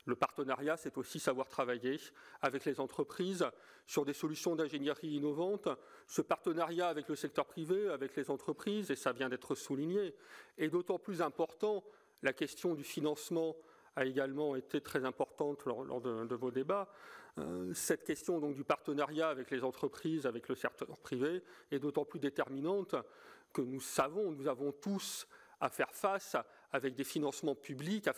Le partenariat, c'est aussi savoir travailler avec les entreprises sur des solutions d'ingénierie innovantes. Ce partenariat avec le secteur privé, avec les entreprises, et ça vient d'être souligné, est d'autant plus important. La question du financement a également été très importante lors de vos débats. Cette question donc du partenariat avec les entreprises, avec le secteur privé, est d'autant plus déterminante que nous avons tous à faire face avec des financements publics,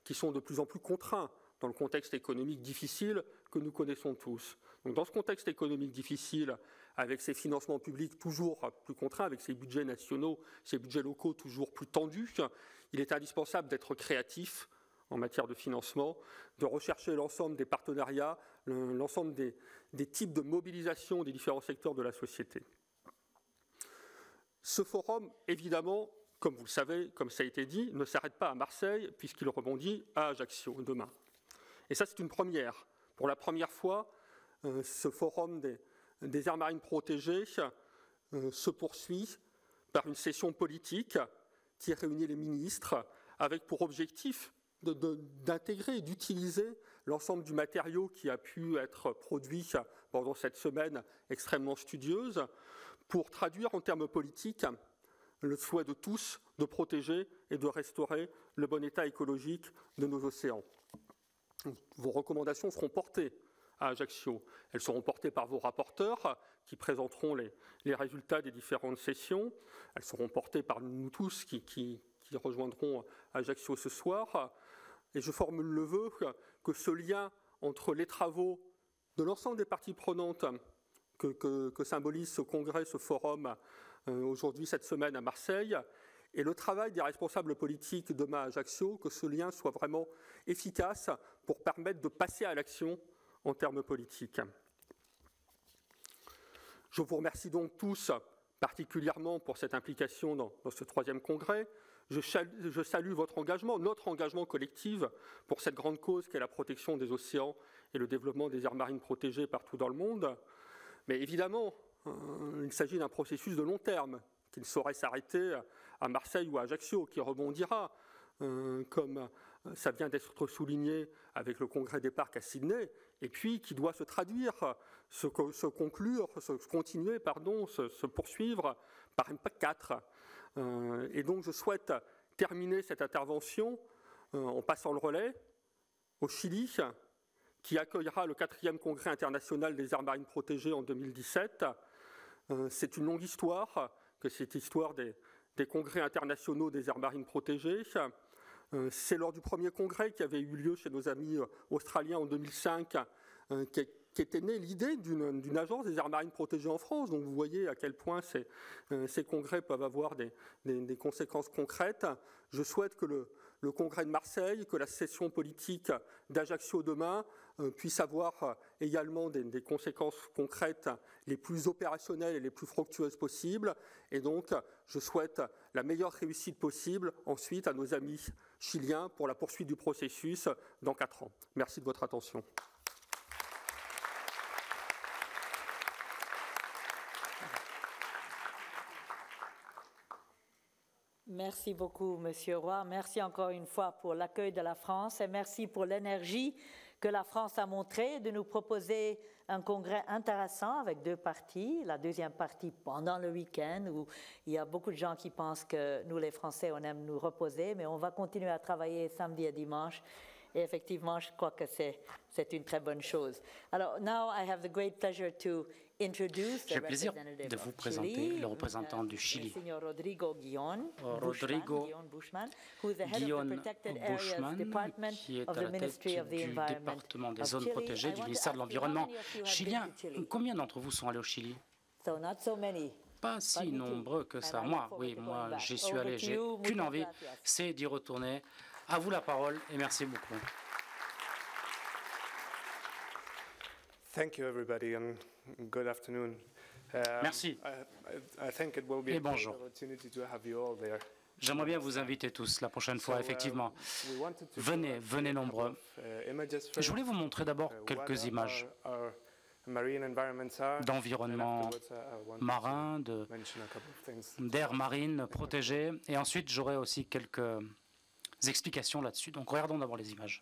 qui sont de plus en plus contraints dans le contexte économique difficile que nous connaissons tous. Donc, dans ce contexte économique difficile, avec ces financements publics toujours plus contraints, avec ces budgets nationaux, ces budgets locaux toujours plus tendus, il est indispensable d'être créatif en matière de financement, de rechercher l'ensemble des partenariats, l'ensemble des types de mobilisation des différents secteurs de la société. Ce forum, évidemment, comme vous le savez, comme ça a été dit, ne s'arrête pas à Marseille puisqu'il rebondit à Ajaccio demain. Et ça, c'est une première. Pour la première fois, ce forum des aires marines protégées se poursuit par une session politique qui réunit les ministres avec pour objectif d'intégrer et d'utiliser l'ensemble du matériau qui a pu être produit pendant cette semaine extrêmement studieuse pour traduire en termes politiques le souhait de tous de protéger et de restaurer le bon état écologique de nos océans. Vos recommandations seront portées à Ajaccio. Elles seront portées par vos rapporteurs qui présenteront les résultats des différentes sessions. Elles seront portées par nous tous qui rejoindront Ajaccio ce soir. Et je formule le vœu que ce lien entre les travaux de l'ensemble des parties prenantes que symbolise ce congrès, ce forum, aujourd'hui, cette semaine à Marseille, et le travail des responsables politiques demain à Ajaccio, que ce lien soit vraiment efficace pour permettre de passer à l'action en termes politiques. Je vous remercie donc tous particulièrement pour cette implication dans ce troisième congrès. Je salue votre engagement, notre engagement collectif pour cette grande cause qu'est la protection des océans et le développement des aires marines protégées partout dans le monde. Mais évidemment, il s'agit d'un processus de long terme qui ne saurait s'arrêter à Marseille ou à Ajaccio, qui rebondira, comme ça vient d'être souligné avec le congrès des parcs à Sydney, et puis qui doit se traduire, se poursuivre par Impact 4. Et donc je souhaite terminer cette intervention en passant le relais au Chili, qui accueillera le 4e congrès international des aires marines protégées en 2017. C'est une longue histoire, que cette histoire des congrès internationaux des aires marines protégées. C'est lors du premier congrès qui avait eu lieu chez nos amis australiens en 2005 qu'était née l'idée d'une agence des aires marines protégées en France. Donc vous voyez à quel point ces congrès peuvent avoir des conséquences concrètes. Je souhaite que le congrès de Marseille, que la session politique d'Ajaccio demain puisse avoir également des conséquences concrètes les plus opérationnelles et les plus fructueuses possibles. Et donc, je souhaite la meilleure réussite possible ensuite à nos amis chiliens pour la poursuite du processus dans 4 ans. Merci de votre attention. Merci beaucoup, Monsieur Roy. Merci encore une fois pour l'accueil de la France et merci pour l'énergie que la France a montrée de nous proposer un congrès intéressant avec 2 parties. La deuxième partie pendant le week-end où il y a beaucoup de gens qui pensent que nous, les Français, on aime nous reposer, mais on va continuer à travailler samedi et dimanche. Et effectivement, je crois que c'est une très bonne chose. Alors, now I have the great pleasure to introduce the J'ai le plaisir de vous présenter le représentant du Chili, Rodrigo Guillón Bushman, qui est à la tête du département des zones protégées du ministère de l'Environnement chilien. Combien d'entre vous sont allés au Chili? Pas si nombreux que ça. Moi, j'y suis allé. J'ai qu'une envie, c'est d'y retourner. À vous la parole et merci beaucoup. Thank you everybody and good afternoon. Merci. I think it will be et bonjour. J'aimerais bien vous inviter tous la prochaine fois, effectivement. Venez nombreux. Je voulais vous montrer d'abord quelques images d'environnement marin, d'aires marines protégées, et ensuite j'aurai aussi quelques explications là-dessus. Donc regardons d'abord les images.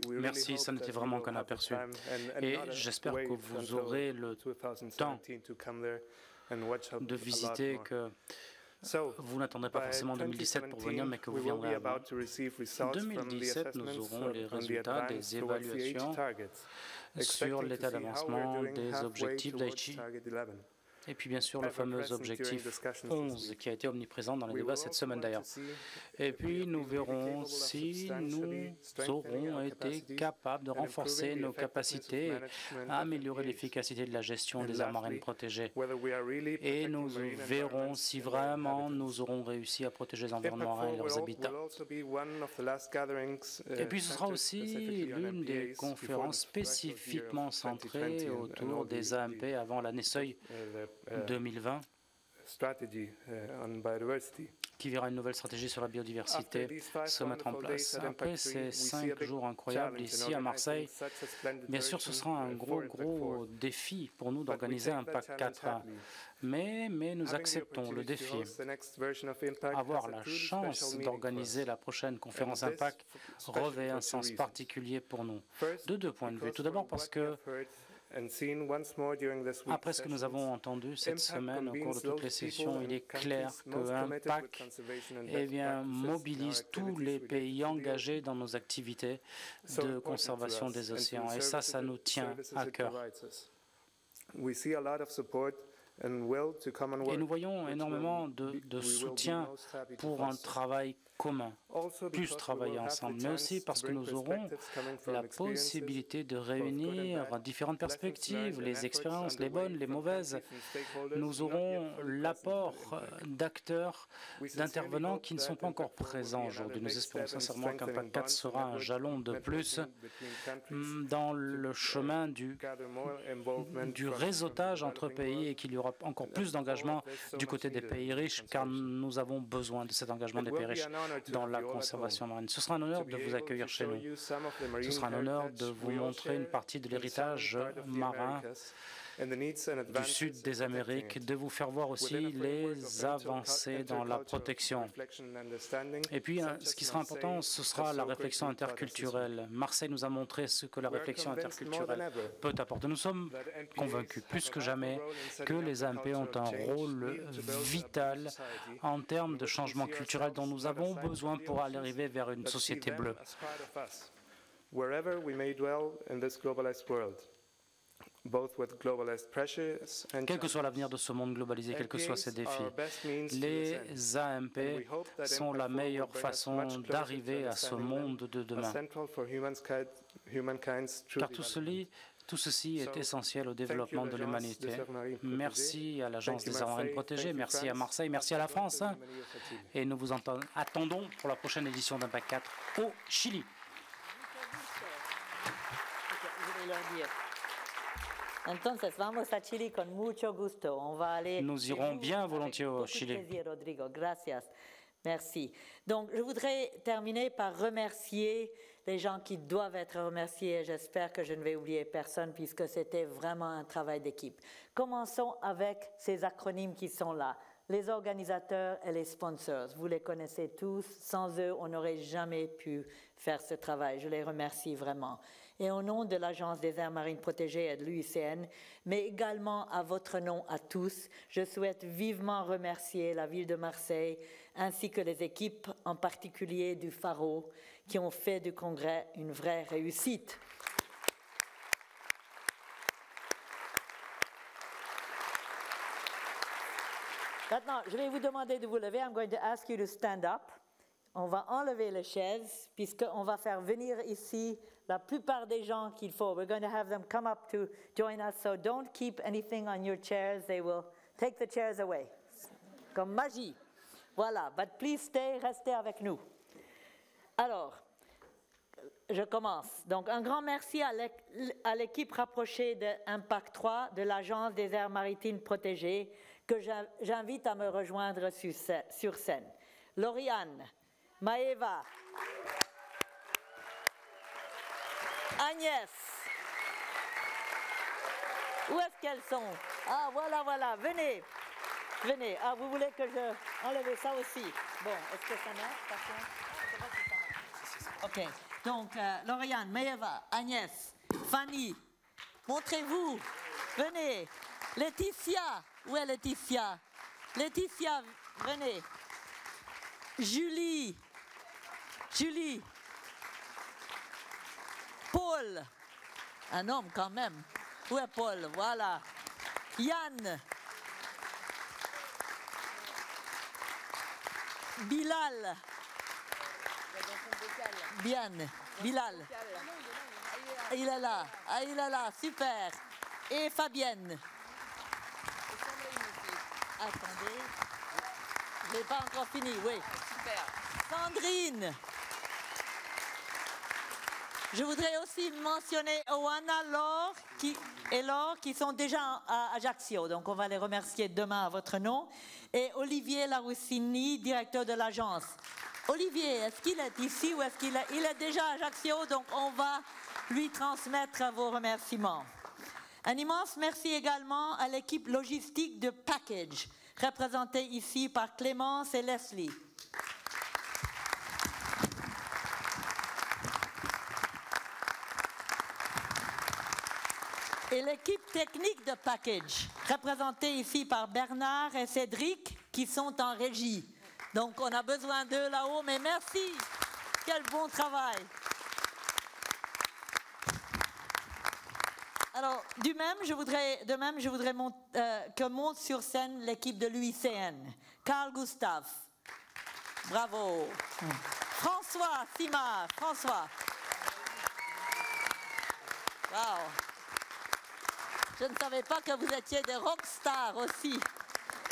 Merci, ça n'était vraiment qu'un aperçu. Et j'espère que vous aurez le temps de visiter, que vous n'attendrez pas forcément 2017 pour venir, mais que vous viendrez avant. En 2017, nous aurons les résultats des évaluations sur l'état d'avancement des objectifs d'Aichi. Et puis bien sûr le fameux objectif 11 qui a été omniprésent dans les débats cette semaine d'ailleurs. Et puis nous verrons si nous aurons été capables de renforcer nos capacités à améliorer l'efficacité de la gestion des aires marines protégées. Et nous verrons si vraiment nous aurons réussi à protéger les environnements marins et leurs habitats. Et puis ce sera aussi l'une des conférences spécifiquement centrées autour des AMP avant l'année seuil 2020, qui verra une nouvelle stratégie sur la biodiversité se mettre en place. Après ces 5 jours incroyables ici à Marseille, bien sûr ce sera un gros défi pour nous d'organiser un PAC 4. Mais nous acceptons le défi. Avoir la chance d'organiser la prochaine conférence Impact revêt un sens particulier pour nous, de 2 points de vue. Tout d'abord parce que après ce que nous avons entendu cette semaine au cours de toutes les sessions, il est clair qu'un PAC mobilise tous les pays engagés dans nos activités de conservation des océans. Et ça nous tient à cœur. Et nous voyons énormément de soutien pour un travail commun, plus travailler ensemble, mais aussi parce que nous aurons la possibilité de réunir différentes perspectives, les expériences, les bonnes, les mauvaises. Nous aurons l'apport d'acteurs, d'intervenants qui ne sont pas encore présents aujourd'hui. Nous espérons sincèrement qu'un PAC 4 sera un jalon de plus dans le chemin du réseautage entre pays et qu'il y aura encore plus d'engagement du côté des pays riches, car nous avons besoin de cet engagement des pays riches dans la conservation marine. Ce sera un honneur de vous accueillir chez nous. Ce sera un honneur de vous montrer une partie de l'héritage marin du sud des Amériques, de vous faire voir aussi les avancées dans la protection. Et puis, ce qui sera important, ce sera la réflexion interculturelle. Marseille nous a montré ce que la réflexion interculturelle peut apporter. Nous sommes convaincus plus que jamais que les AMP ont un rôle vital en termes de changement culturel dont nous avons besoin pour aller arriver vers une société bleue. Quel que soit l'avenir de ce monde globalisé, quels que soient ses défis, les AMP sont la meilleure façon d'arriver à ce monde de demain. Car tout ceci est essentiel au développement de l'humanité. Merci à l'Agence des aires marines protégées, merci à Marseille, merci à la France. Et nous vous attendons pour la prochaine édition d'Impact 4 au Chili. Entonces, vamos a Chile con mucho gusto. On va aller. Nous irons bien volontiers au Chili. Rodrigo, gracias. Merci. Donc, je voudrais terminer par remercier les gens qui doivent être remerciés. J'espère que je ne vais oublier personne puisque c'était vraiment un travail d'équipe. Commençons avec ces acronymes qui sont là. Les organisateurs et les sponsors, vous les connaissez tous. Sans eux, on n'aurait jamais pu faire ce travail. Je les remercie vraiment. Et au nom de l'Agence des aires marines protégées et de l'UICN, mais également à votre nom à tous, je souhaite vivement remercier la ville de Marseille ainsi que les équipes, en particulier du Pharo, qui ont fait du congrès une vraie réussite. Maintenant, je vais vous demander de vous lever. I'm going to ask you to stand up. On va enlever les chaises puisqu'on va faire venir ici la plupart des gens qu'il faut. We're going to have them come up to join us. So don't keep anything on your chairs. They will take the chairs away. Comme magie. Voilà. But please stay, restez avec nous. Alors, je commence. Donc, un grand merci à l'équipe rapprochée de Impact 3 de l'Agence des aires maritimes protégées que j'invite à me rejoindre sur scène. Lauriane, Maëva, Agnès, où est-ce qu'elles sont? Ah, voilà, venez. Ah, vous voulez que je enlève ça aussi? Bon, est-ce que ça marche? Je ne sais pas si ça marche. Ok. OK. Donc, Lauriane, Maëva, Agnès, Fanny, montrez-vous. Venez. Laetitia. Où est Laetitia? Laetitia, venez. Julie. Julie. Paul. Un homme quand même. Où est Paul? Voilà. Yann. Bilal. Bien. Bilal. Il est là. Ah, il est là. Super. Et Fabienne. Attendez. Je n'ai pas encore fini. Oui. Super. Sandrine. Je voudrais aussi mentionner Oana, Laure qui sont déjà à Ajaccio. Donc, on va les remercier demain à votre nom. Et Olivier Laroussini, directeur de l'agence. Olivier, est-ce qu'il est ici ou est-ce qu'il est... Il est déjà à Ajaccio, donc on va lui transmettre vos remerciements. Un immense merci également à l'équipe logistique de Package, représentée ici par Clémence et Leslie. Et l'équipe technique de Package, représentée ici par Bernard et Cédric, qui sont en régie. Donc, on a besoin d'eux là-haut, mais merci. Quel bon travail. Alors, de même, je voudrais que monte sur scène l'équipe de l'UICN. Carl Gustave. Bravo. François Simard. François. Wow. Je ne savais pas que vous étiez des rockstars aussi.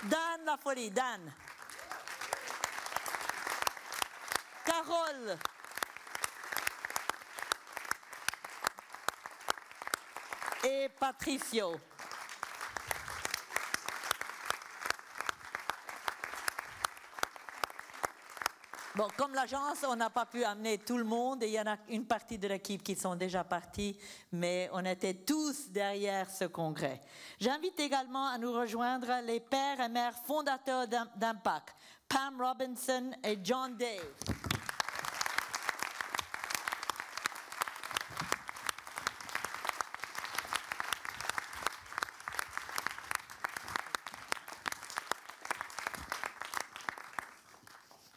Dan La Folie, Dan. Carole. Et Patricio. Bon, comme l'agence, on n'a pas pu amener tout le monde et il y en a une partie de l'équipe qui sont déjà partis, mais on était tous derrière ce congrès. J'invite également à nous rejoindre les pères et mères fondateurs d'Impact, Pam Robinson et John Dave.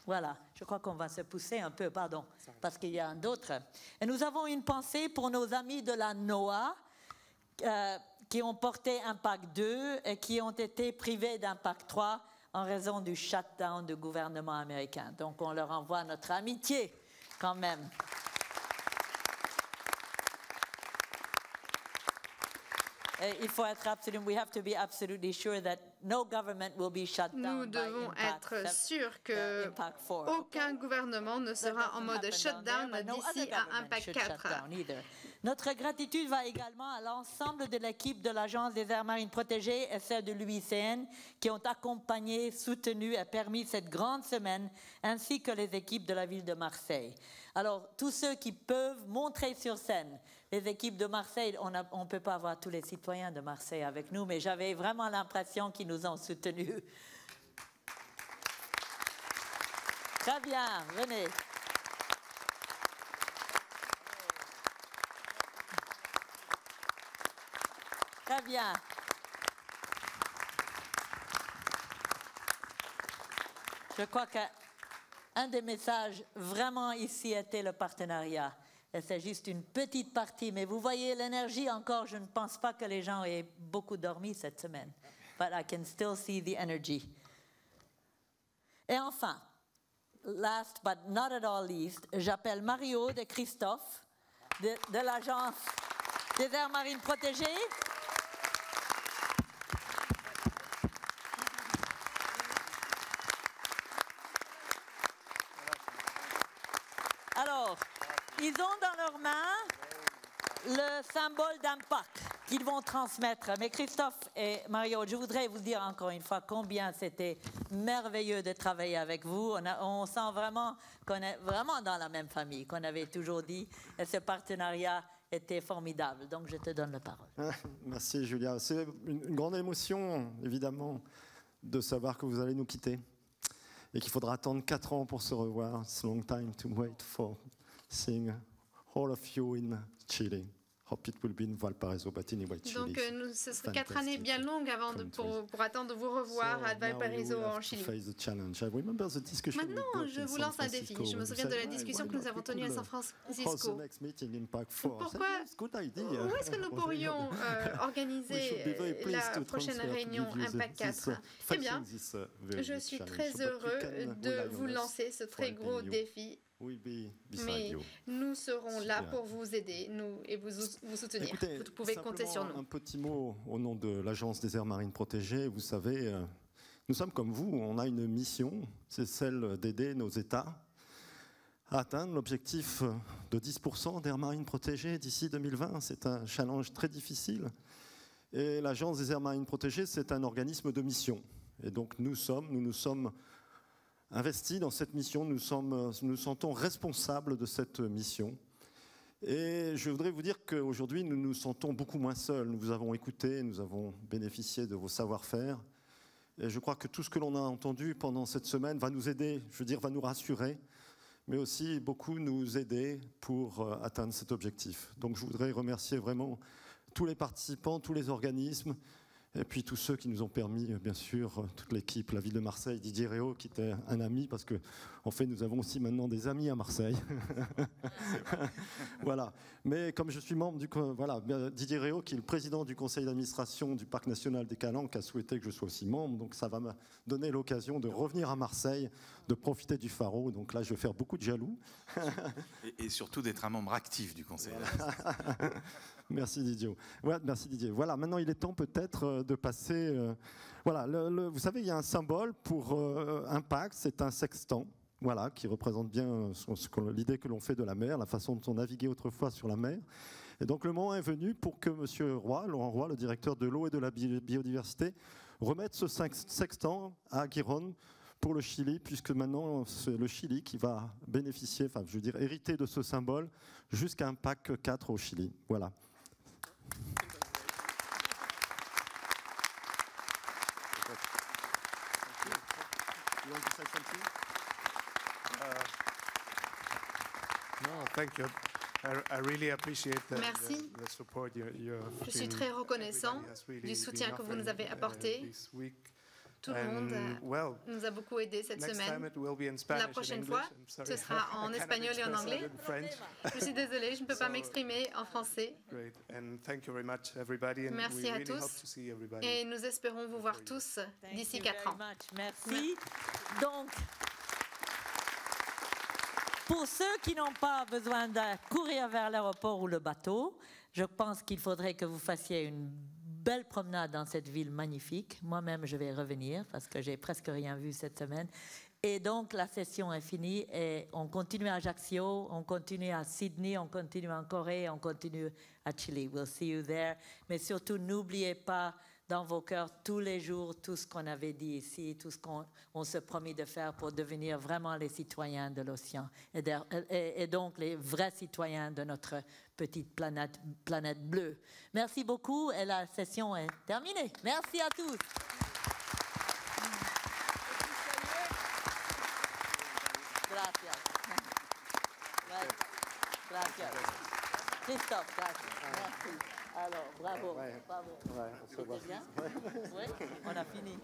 Voilà, je crois qu'on va se pousser un peu, pardon, parce qu'il y a d'autres. Et nous avons une pensée pour nos amis de la NOAA qui ont porté Impact 2 et qui ont été privés d'Impact 3 en raison du shutdown du gouvernement américain. Donc on leur envoie notre amitié quand même. Il faut être absolument, we have to be absolutely sure that no government will be shut down. Nous devons être sûrs que aucun gouvernement ne sera en mode shutdown d'ici à Impact 4. Notre gratitude va également à l'ensemble de l'équipe de l'Agence des aires marines protégées et celle de l'UICN qui ont accompagné, soutenu et permis cette grande semaine, ainsi que les équipes de la ville de Marseille. Alors, tous ceux qui peuvent montrer sur scène, les équipes de Marseille, on ne peut pas avoir tous les citoyens de Marseille avec nous, mais j'avais vraiment l'impression qu'ils nous ont soutenus. Très bien, venez. Très bien. Je crois qu'un des messages vraiment ici était le partenariat. Et c'est juste une petite partie, mais vous voyez l'énergie encore. Je ne pense pas que les gens aient beaucoup dormi cette semaine. But I can still see the energy. Et enfin, last but not at all least, j'appelle Mario de Christophe de l'Agence des aires marines protégées. Alors, ils ont dans leurs mains le symbole d'Impact qu'ils vont transmettre. Mais Christophe et Mario, je voudrais vous dire encore une fois combien c'était merveilleux de travailler avec vous. On sent vraiment qu'on est vraiment dans la même famille, qu'on avait toujours dit. Et ce partenariat était formidable. Donc, je te donne la parole. Merci, Julia. C'est une grande émotion, évidemment, de savoir que vous allez nous quitter et qu'il faudra attendre 4 ans pour se revoir. It's a long time to wait for seeing all of you in Chile. Hope it will be in Valparaiso, but anyway, Chile. Donc, ce serait 4 années bien longues avant pour attendre de vous revoir à Valparaiso en Chili. Maintenant, je vous lance un défi. Je me souviens de la discussion que nous avons tenue à San Francisco. Pourquoi, où est-ce que nous pourrions organiser la prochaine réunion Impact 4? Eh bien, je suis très heureux de vous lancer ce très gros défi. Mais nous serons là pour vous aider et vous soutenir. Écoutez, vous pouvez compter sur nous. Un petit mot au nom de l'Agence des aires marines protégées. Vous savez, nous sommes comme vous, on a une mission, c'est celle d'aider nos États à atteindre l'objectif de 10% d'aires marines protégées d'ici 2020. C'est un challenge très difficile. Et l'Agence des aires marines protégées, c'est un organisme de mission. Et donc nous nous sommes investis dans cette mission, nous nous sentons responsables de cette mission. Et je voudrais vous dire qu'aujourd'hui, nous nous sentons beaucoup moins seuls. Nous vous avons écouté, nous avons bénéficié de vos savoir-faire. Et je crois que tout ce que l'on a entendu pendant cette semaine va nous aider, je veux dire, va nous rassurer, mais aussi beaucoup nous aider pour atteindre cet objectif. Donc je voudrais remercier vraiment tous les participants, tous les organismes, et puis tous ceux qui nous ont permis, bien sûr, toute l'équipe, la ville de Marseille, Didier Réau, qui était un ami, parce qu'en fait, nous avons aussi maintenant des amis à Marseille. Voilà. Mais comme je suis membre Didier Réau, qui est le président du conseil d'administration du Parc national des Calanques, a souhaité que je sois aussi membre. Donc ça va me donner l'occasion de revenir à Marseille, de profiter du Faro. Donc là, je vais faire beaucoup de jaloux. et surtout d'être un membre actif du conseil. Merci Didier. Ouais, merci Didier. Voilà, maintenant il est temps peut-être de passer. Voilà, vous savez, il y a un symbole pour Impact, c'est un sextant, voilà, qui représente bien l'idée que l'on fait de la mer, la façon dont on naviguait autrefois sur la mer. Et donc le moment est venu pour que Monsieur Roy, Laurent Roy, le directeur de l'eau et de la biodiversité, remette ce sextant à Aguirre pour le Chili, puisque maintenant c'est le Chili qui va bénéficier, enfin je veux dire hériter de ce symbole jusqu'à Impact 4 au Chili. Voilà. Thank you. I really appreciate Merci. The support Je suis très reconnaissant du soutien que vous nous avez apporté. Tout le monde nous a beaucoup aidé cette semaine. La prochaine fois, ce sera en espagnol et en anglais. Je suis désolée, je ne peux pas m'exprimer en français. Merci à tous et nous espérons vous voir tous d'ici 4 ans. Merci. Donc, pour ceux qui n'ont pas besoin de courir vers l'aéroport ou le bateau, je pense qu'il faudrait que vous fassiez une belle promenade dans cette ville magnifique. Moi-même, je vais revenir parce que j'ai presque rien vu cette semaine. Et donc, la session est finie et on continue à Ajaccio, on continue à Sydney, on continue en Corée, on continue à Chile. We'll see you there. Mais surtout, n'oubliez pas dans vos cœurs tous les jours tout ce qu'on avait dit ici, tout ce qu'on se promet de faire pour devenir vraiment les citoyens de l'océan et donc les vrais citoyens de notre petite planète bleue. Merci beaucoup et la session est terminée. Merci à tous. Gracias. Gracias. Christophe, gracias. Merci. Alors, bravo, bravo. C'était bien? Oui, on a fini.